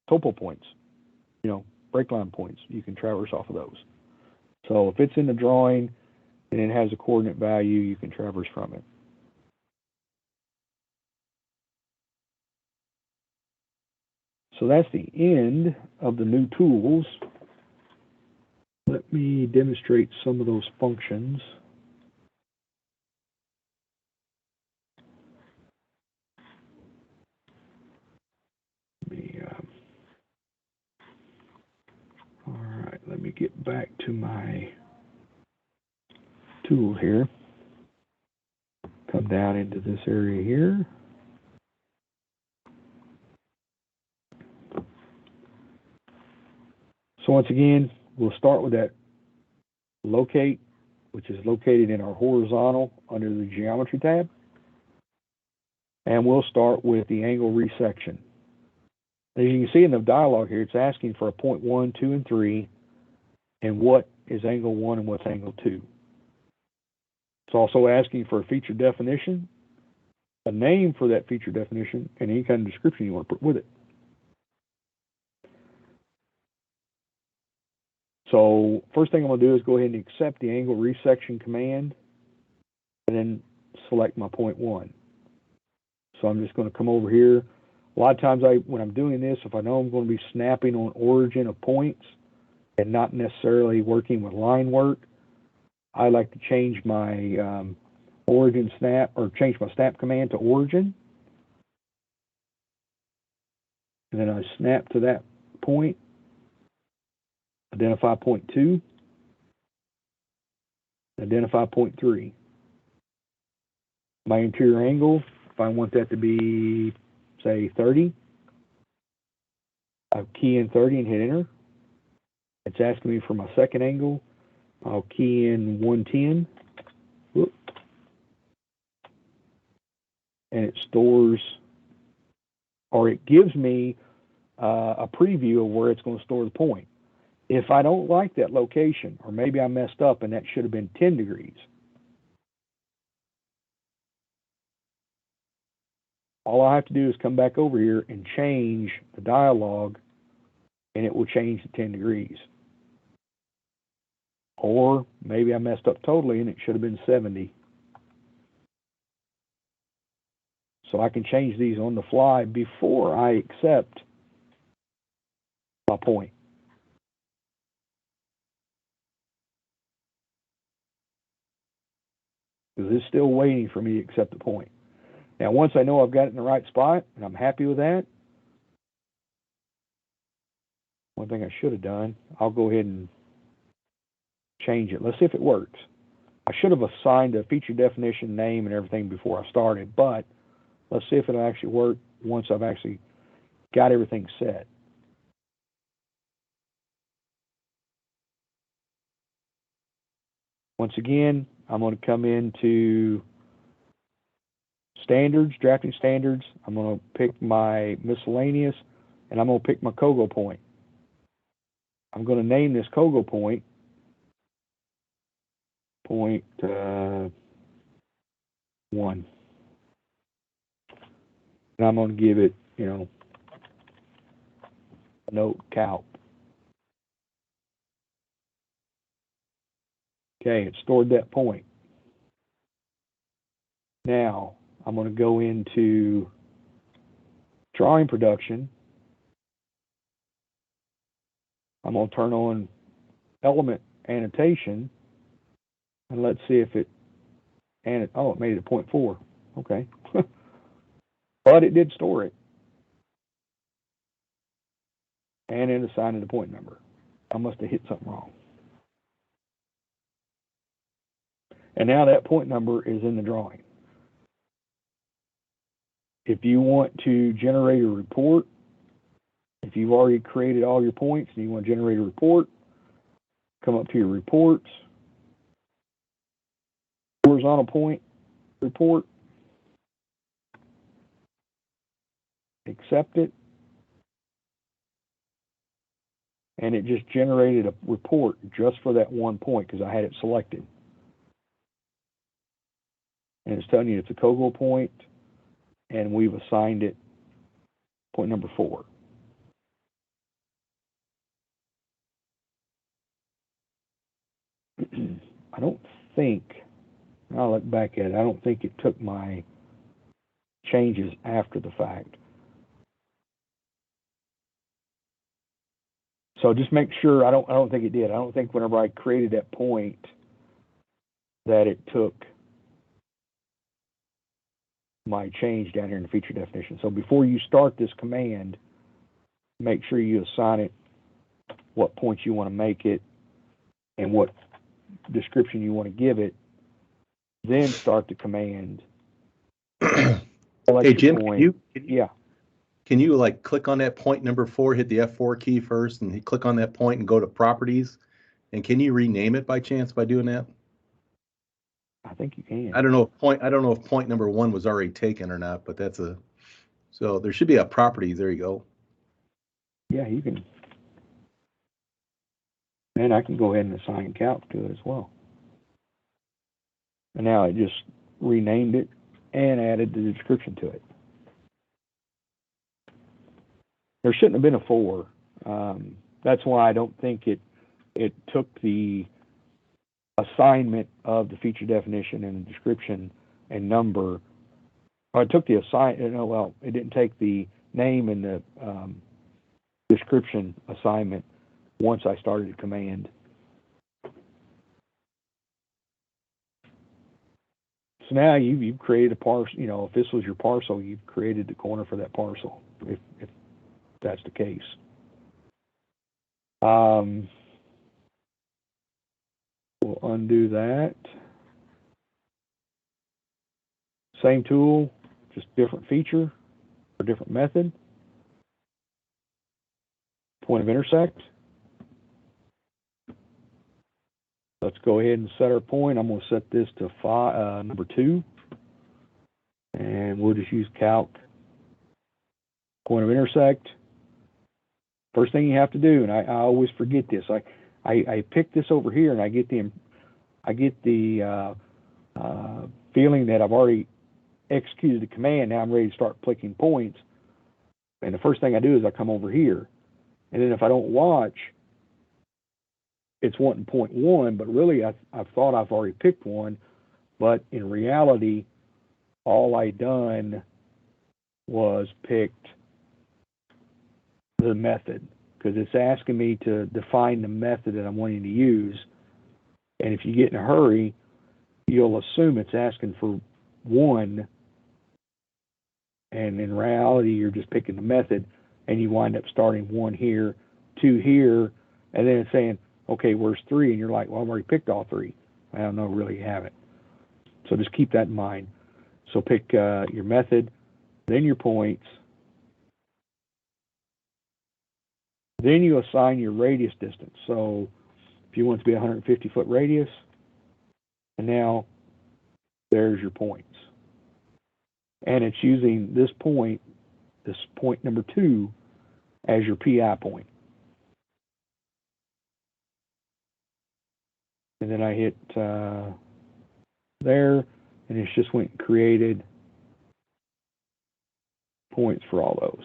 topo points, you know, break line points, you can traverse off of those. So if it's in the drawing and it has a coordinate value, you can traverse from it. So that's the end of the new tools. Let me demonstrate some of those functions. All right, let me get back to my tool here. come down into this area here. So once again, we'll start with that locate, which is located in our horizontal under the geometry tab. And we'll start with the angle resection. As you can see in the dialog here, it's asking for a point 1, 2, and 3, and what is angle 1 and what's angle 2. It's also asking for a feature definition, a name for that feature definition, and any kind of description you want to put with it. So first thing I'm going to do is go ahead and accept the angle resection command and then select my point 1. So I'm just going to come over here. A lot of times when I'm doing this, if I know I'm going to be snapping on origin of points and not necessarily working with line work, I like to change my origin snap, or change my snap command to origin. And then I snap to that point, identify point 2, identify point 3. My interior angle, if I want that to be, say, 30, I'll key in 30 and hit enter. It's asking me for my second angle. I'll key in 110. Whoop. And it stores, or it gives me a preview of where it's going to store the point. If I don't like that location, or maybe I messed up and that should have been 10 degrees, all I have to do is come back over here and change the dialog, and it will change to 10 degrees. Or maybe I messed up totally and it should have been 70. So I can change these on the fly before I accept my point. Because it's still waiting for me to accept the point. Now, once I know I've got it in the right spot and I'm happy with that, one thing I should have done, I'll go ahead and change it. Let's see if it works. I should have assigned a feature definition name and everything before I started, but let's see if it'll actually work once I've actually got everything set. Once again, I'm going to come into standards, drafting standards. I'm going to pick my miscellaneous, and I'm going to pick my Kogo point. I'm going to name this Kogo point, point 1. And I'm going to give it, a note calc. Okay, it stored that point. Now, I'm going to go into drawing production. I'm going to turn on element annotation, and let's see if it, oh, it made it a 0.4. Okay. But it did store it. And it assigned it a point number. I must have hit something wrong. And now that point number is in the drawing. If you want to generate a report, if you've already created all your points and you want to generate a report, come up to your reports, horizontal point report, accept it, and it just generated a report just for that one point because I had it selected. And it's telling you it's a Kogo point, and we've assigned it point number 4. I don't think, I'll look back at it, I don't think it took my changes after the fact. So just make sure, I don't think it did. I don't think whenever I created that point that it took my change down here in the feature definition. So before you start this command, make sure you assign it what points you want to make it and what description you want to give it. Then start the command Hey, Jim, point. Yeah. can you like click on that point number 4, hit the F4 key first, and click on that point and go to properties? And can you rename it by chance by doing that? I think you can. I don't know if point number 1 was already taken or not, but so there should be a properties. There you go. Yeah, you can. And I can go ahead and assign calc to it as well. And now it just renamed it and added the description to it. There shouldn't have been a 4. That's why I don't think it took the assignment of the feature definition and the description and number. Or it took the it didn't take the name and the description assignment once I started the command. So now you've created a parcel. If this was your parcel, you've created the corner for that parcel. If that's the case. We'll undo that. Same tool, just different feature or different method. Point of intersect. Let's go ahead and set our point. I'm going to set this to number 2. And we'll just use calc. Point of intersect. First thing you have to do, and I always forget this, I pick this over here and I get the feeling that I've already executed the command. Now I'm ready to start clicking points. And the first thing I do is I come over here. And then if I don't watch, it's wanting point 1, but really I thought I've already picked one, but in reality, all I done was picked the method, because it's asking me to define the method that I'm wanting to use. And if you get in a hurry, you'll assume it's asking for 1, and in reality, you're just picking the method, and you wind up starting 1 here, 2 here, and then it's saying, okay, where's 3? And you're like, well, I've already picked all 3. I don't know, really you haven't. So just keep that in mind. So pick your method, then your points, then you assign your radius distance. So if you want it to be 150-foot radius, and now there's your points. And it's using this point number 2, as your PI point. And then I hit there, and it's just went and created points for all those.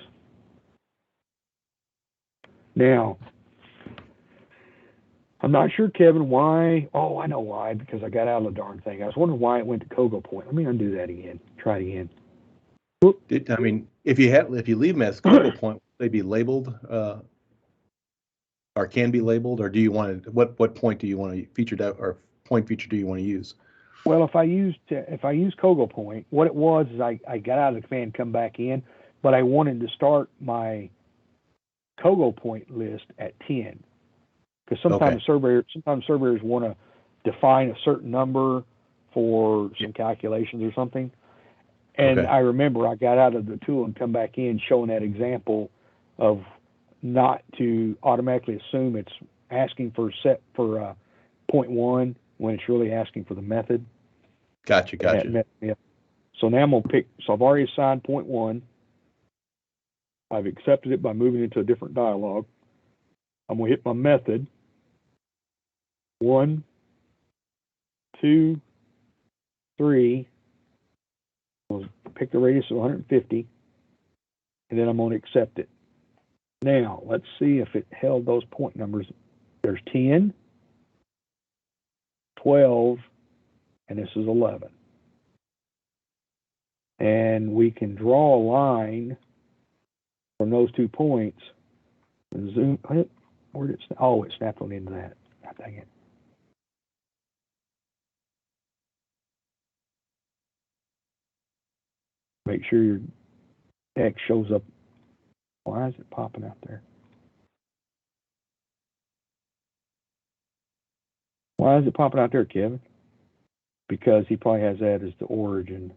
Now, I'm not sure, Kevin, why. Oh, I know why, because I got out of the darn thing. I was wondering why it went to Kogo point. Let me undo that again. Try it again. I mean, if you leave them as Kogo point, they be labeled, or can be labeled, or do you want to? What point do you want to feature that, or point feature do you want to use? Well, if I use Kogo point, what it was is I got out of the command, come back in, but I wanted to start my Kogo point list at 10, because sometimes surveyors want to define a certain number for some calculations or something. And I remember I got out of the tool and come back in showing that example of not to automatically assume it's asking for point 1 when it's really asking for the method. Gotcha. Yeah. So now I'm going to pick, so I've already assigned point 1. I've accepted it by moving into a different dialog. I'm going to hit my method. 1, 2, 3. I'll pick the radius of 150, and then I'm going to accept it. Now, let's see if it held those point numbers. There's 10, 12, and this is 11. And we can draw a line from those 2 points and zoom. Where did it snap? Oh, it snapped on into that. God dang it. Make sure your X shows up. Why is it popping out there? Why is it popping out there, Kevin? Because he probably has that as the origin.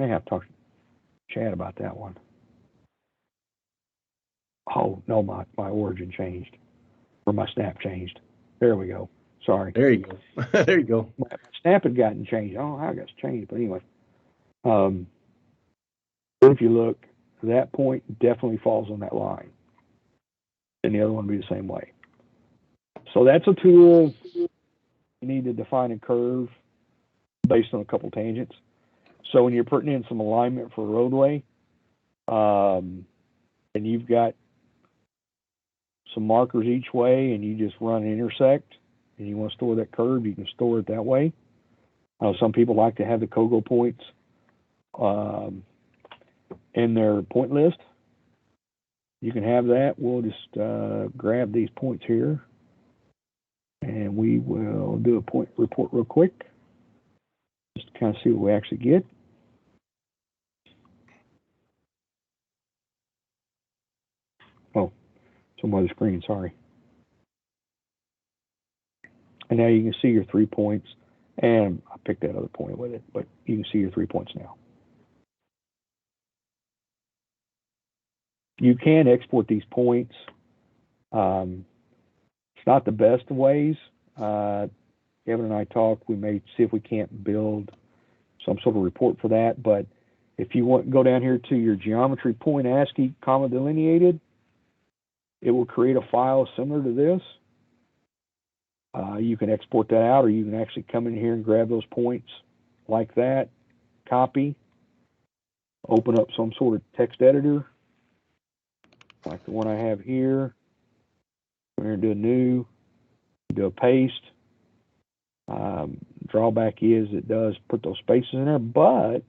May have to talk to Chad about that one. Oh, no, my origin changed. Or my snap changed. There we go. Sorry. There you go. There you go. My snap had gotten changed. I don't know how it got changed, but anyway. If you look, that point definitely falls on that line. And the other one will be the same way. So that's a tool. You need to define a curve based on a couple tangents. So when you're putting in some alignment for a roadway, and you've got some markers each way, and you just run an intersect, and you want to store that curve, you can store it that way. Some people like to have the COGO points in their point list. You can have that. We'll just grab these points here, and we will do a point report real quick, just to kind of see what we actually get. Oh, some other screen, sorry. And now you can see your 3 points, and I picked that other point with it, but you can see your 3 points now. You can export these points. It's not the best of ways. Kevin and I talked. We may see if we can't build some sort of report for that. But if you want to go down here to your geometry point ASCII, comma delineated, it will create a file similar to this. You can export that out, or you can actually come in here and grab those points like that, copy, open up some sort of text editor, like the one I have here. We're going to do a new, do a paste. Drawback is it does put those spaces in there, but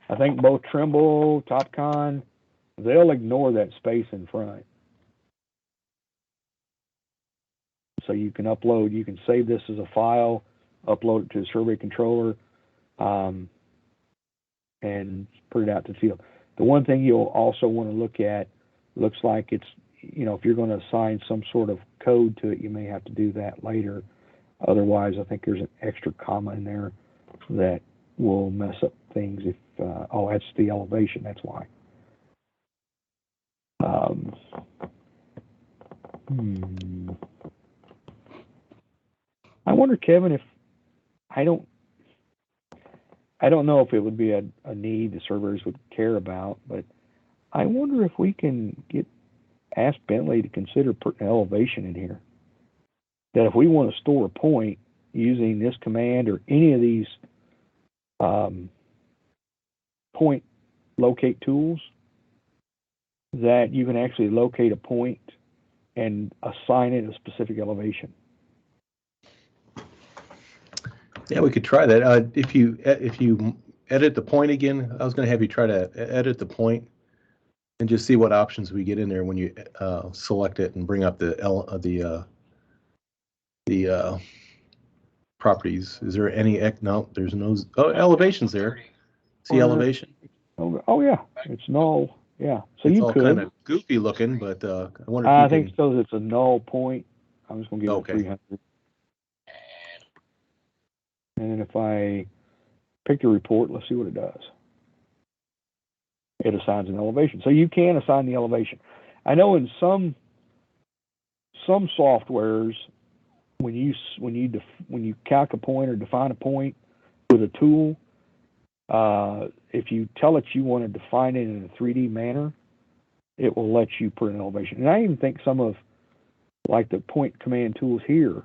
I think both Trimble, TopCon, they'll ignore that space in front. So you can upload, you can save this as a file, upload it to the survey controller, and put it out to the field. The one thing you'll also want to look at, looks like it's, you know, if you're going to assign some sort of code to it, you may have to do that later. Otherwise, I think there's an extra comma in there that will mess up things if, oh, that's the elevation, that's why. I wonder, Kevin, if I don't know if it would be a need the surveyors would care about, but I wonder if we can ask Bentley to consider putting elevation in here. That if we want to store a point using this command or any of these point locate tools, that you can actually locate a point and assign it a specific elevation. Yeah, we could try that. If you edit the point again, I was going to have you try to edit the point and just see what options we get in there when you select it and bring up the properties. Is there any? No, there's no. Oh, elevations there. See elevation? Oh yeah, it's null. Yeah, so it's you all could. kind of goofy looking, but I wonder if I you think can. so. It's a null point. I'm just going to give it 300. And then if I pick the report, let's see what it does. It assigns an elevation. So you can assign the elevation. I know in some softwares, when you calc a point or define a point with a tool, if you tell it you want to define it in a 3D manner, it will let you put an elevation. And I even think some of, like the point command tools here,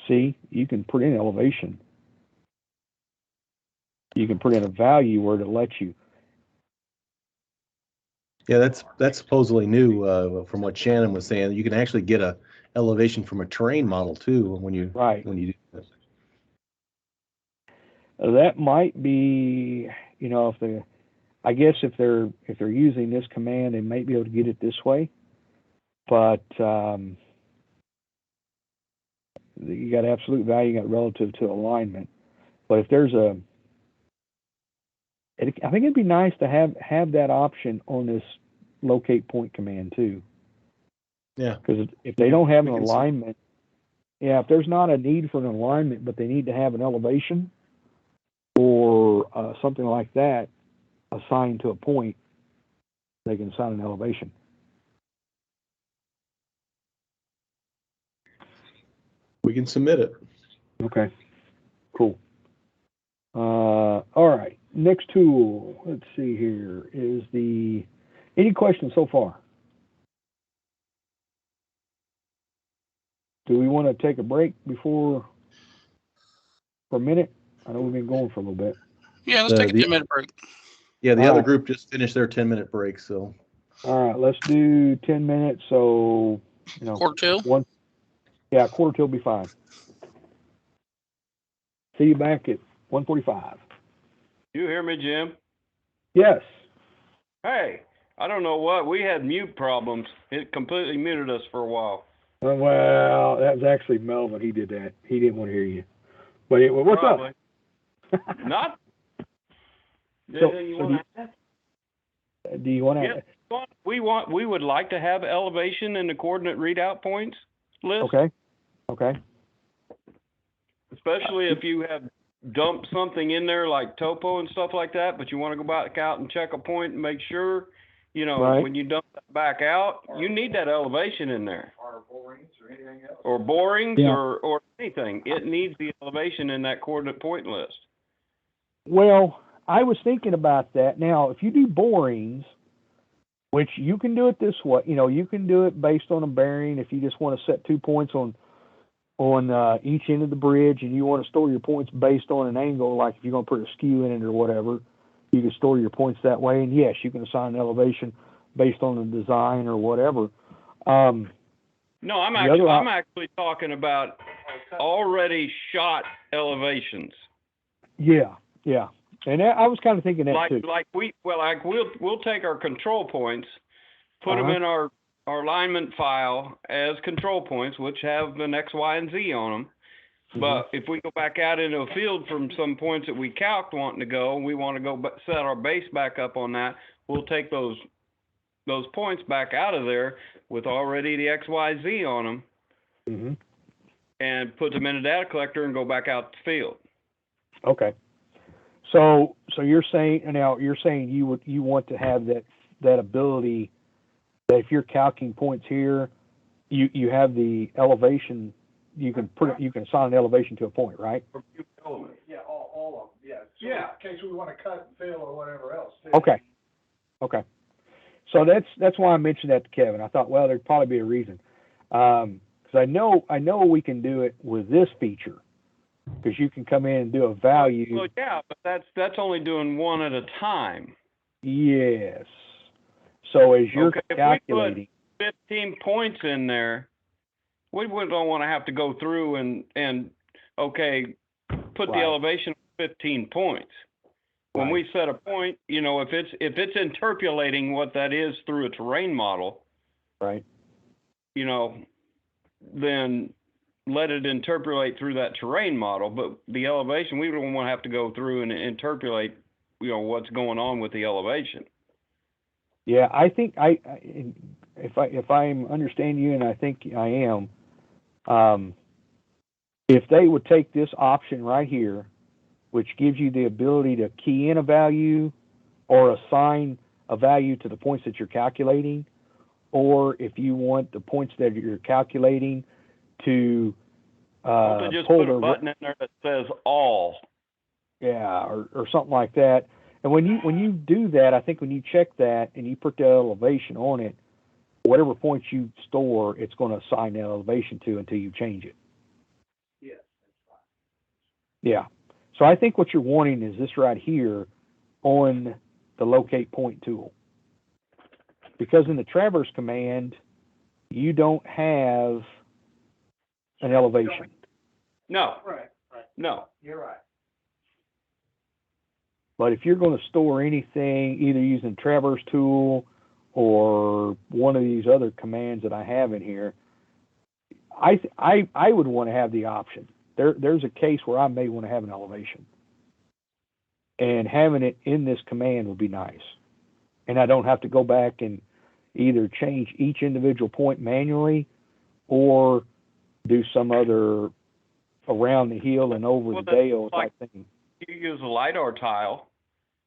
see, you can put in elevation. You can put in a value where it lets you. Yeah, that's supposedly new from what Shannon was saying. You can actually get a elevation from a terrain model too when you do this. That might be, you know, I guess if they're using this command, they might be able to get it this way, but you got absolute value, you got relative to alignment. But if there's I think it'd be nice to have that option on this locate point command too. Yeah. Because if they don't have an alignment, if there's not a need for an alignment, but they need to have an elevation, or something like that assigned to a point, they can assign an elevation. We can submit it. Okay, cool. All right, next tool, let's see here, is any questions so far? Do we want to take a break for a minute? I know we've been going for a little bit. Yeah, let's take a 10-minute break. Yeah, the All other right. group just finished their 10-minute break, so. All right, let's do 10 minutes, so, Quarter till? Quarter till will be fine. See you back at 1:45. You hear me, Jim? Yes. Hey, I don't know what. We had mute problems. It completely muted us for a while. Well, that was actually Melvin. He did that. He didn't want to hear you. But anyway, what's Probably. up? Not? So You want to ask? do you want to? Yes, we would like to have elevation in the coordinate readout points list. Okay. Especially if you have dumped something in there like topo and stuff like that, but you want to go back out and check a point and make sure, Right. when you dump that back out, you need that elevation in there. Or borings or anything else. Or borings Yeah. or anything. It needs the elevation in that coordinate point list. Well, I was thinking about that. Now, if you do borings, which you can do it this way, you can do it based on a bearing. If you just want to set 2 points on each end of the bridge, and you want to store your points based on an angle, like if you're going to put a skew in it or whatever, you can store your points that way. And yes, you can assign an elevation based on the design or whatever. No, I'm actually talking about already shot elevations. Yeah. And I was kind of thinking that too. We'll take our control points, put them in our alignment file as control points, which have an X, Y, and Z on them. Mm-hmm. But if we go back out into a field from some points that we calced wanting to go, and we want to go set our base back up on that, we'll take those points back out of there with already the X, Y, Z on them, mm-hmm. and put them in a data collector and go back out to the field. Okay. So you're saying you want to have that ability that if you're calculating points here, you have the elevation. You can assign an elevation to a point, right? Yeah, all of them. Yeah. So in case we want to cut and fill or whatever else. Too. Okay. So that's why I mentioned that to Kevin. I thought, well, there'd probably be a reason, because I know we can do it with this feature, because you can come in and do a value. Well, yeah, but that's only doing one at a time. Yes. So as you're calculating, if we put 15 points in there, we don't want to have to go through and put the elevation of 15 points. When we set a point, if it's interpolating what that is through a terrain model, right? Then let it interpolate through that terrain model. But the elevation, we don't want to have to go through and interpolate, what's going on with the elevation. Yeah, I think if I'm understanding you, and I think I am, if they would take this option right here, which gives you the ability to key in a value or assign a value to the points that you're calculating, or if you want the points that you're calculating to just put a button in there that says all. Yeah, or something like that. And when you do that, I think when you check that and you put the elevation on it, whatever points you store, it's going to assign that elevation to until you change it. Yes, that's fine. Yeah. So I think what you're wanting is this right here on the locate point tool. Because in the traverse command, you don't have an elevation. No. Right. No. You're right. But if you're going to store anything, either using traverse tool or one of these other commands that I have in here, I would want to have the option. There's a case where I may want to have an elevation, and having it in this command would be nice. And I don't have to go back and either change each individual point manually or do some other around the hill and over the dale type thing. you use a LiDAR tile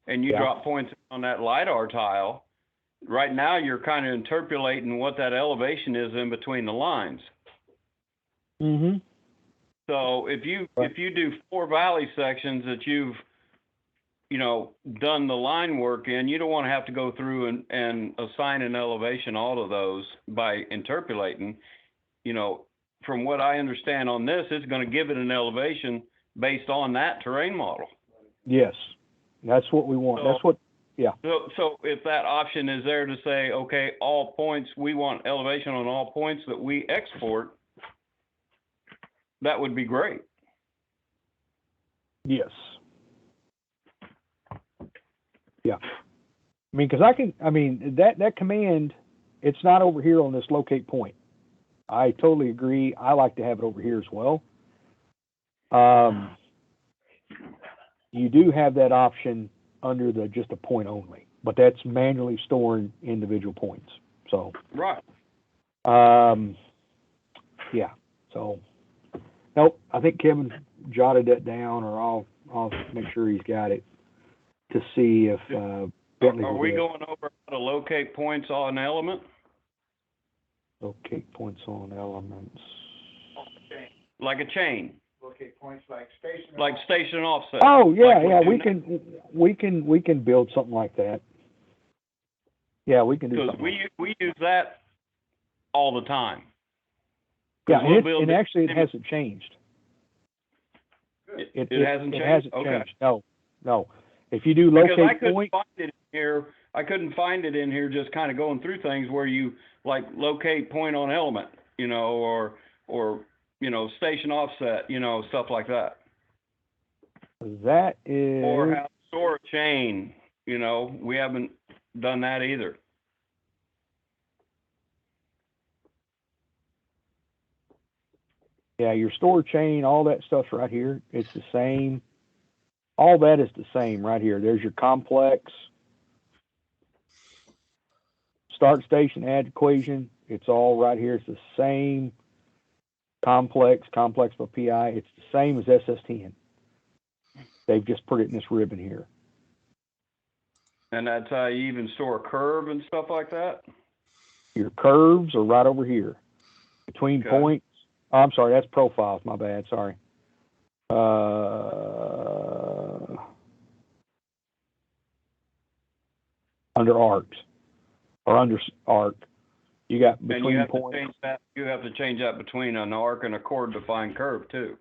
and you drop points on that LiDAR tile, right now you're kind of interpolating what that elevation is in between the lines. Mm-hmm. So if you do 4 valley sections that you've done the line work in, you don't want to have to go through and assign an elevation all of those by interpolating. From what I understand on this, it's going to give it an elevation based on that terrain model. Yes, that's what we want. So, That's what. Yeah. So if that option is there to say, okay, all points, we want elevation on all points that we export, that would be great. Yes. Yeah. That command, it's not over here on this locate point. I totally agree. I like to have it over here as well. You do have that option under the just a point only, but that's manually storing individual points. So. Right. Yeah. So. Nope. I think Kevin jotted that down, or I'll make sure he's got it to see if Bentley. Are we going over how to locate points on element? Locate points on elements. Like a chain. Locate points like station. Like station and offset. Oh yeah, like yeah. We can build something like that. Yeah, we can do something. Because we use that all the time. Yeah, and actually it hasn't changed. It hasn't changed? It hasn't changed. No. If you do locate point. I couldn't find it in here just kind of going through things where you like locate point on element, or station offset, stuff like that. That is. Or how to store a chain, we haven't done that either. Yeah, your store chain, all that stuff's right here. It's the same. All that is the same right here. There's your complex. Start station, add equation. It's all right here. It's the same complex by PI. It's the same as SS10. They've just put it in this ribbon here. And that's how you even store a curve and stuff like that? Your curves are right over here. Between points. Oh, I'm sorry, that's profiles. My bad. Sorry. Under arcs or under arc, you got between points. You have to change that between an arc and a chord defined curve too.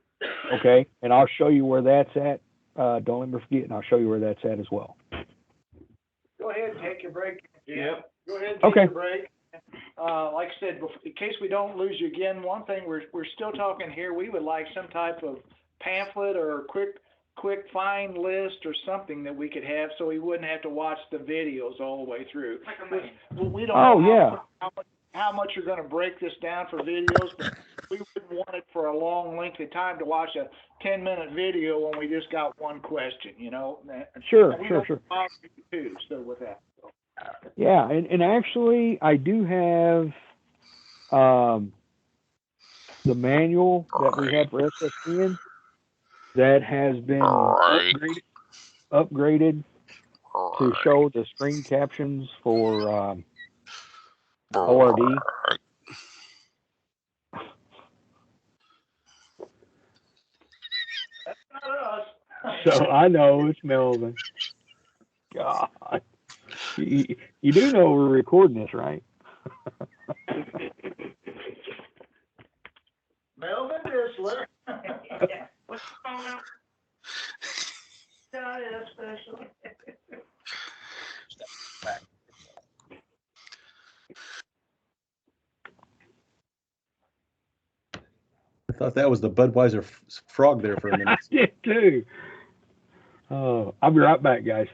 Okay, and I'll show you where that's at. Don't let me forget, and I'll show you where that's at as well. Go ahead and take your break. Yep. Go ahead and take your break. Like I said, in case we don't lose you again, one thing we're still talking here, we would like some type of pamphlet or quick find list or something that we could have so we wouldn't have to watch the videos all the way through. We don't know how much you're going to break this down for videos, but we wouldn't want it for a long length of time to watch a 10-minute video when we just got one question, Sure. Too, so with that. Yeah, and actually, I do have the manual that we have for SS10 that has been upgraded to show the screen captions for ORD. That's not us. So I know it's Melvin. God. You do know we're recording this, right? Melvin Disler. What's going on? Not special. I thought that was the Budweiser frog there for a minute. I did too. Oh, I'll be right back, guys.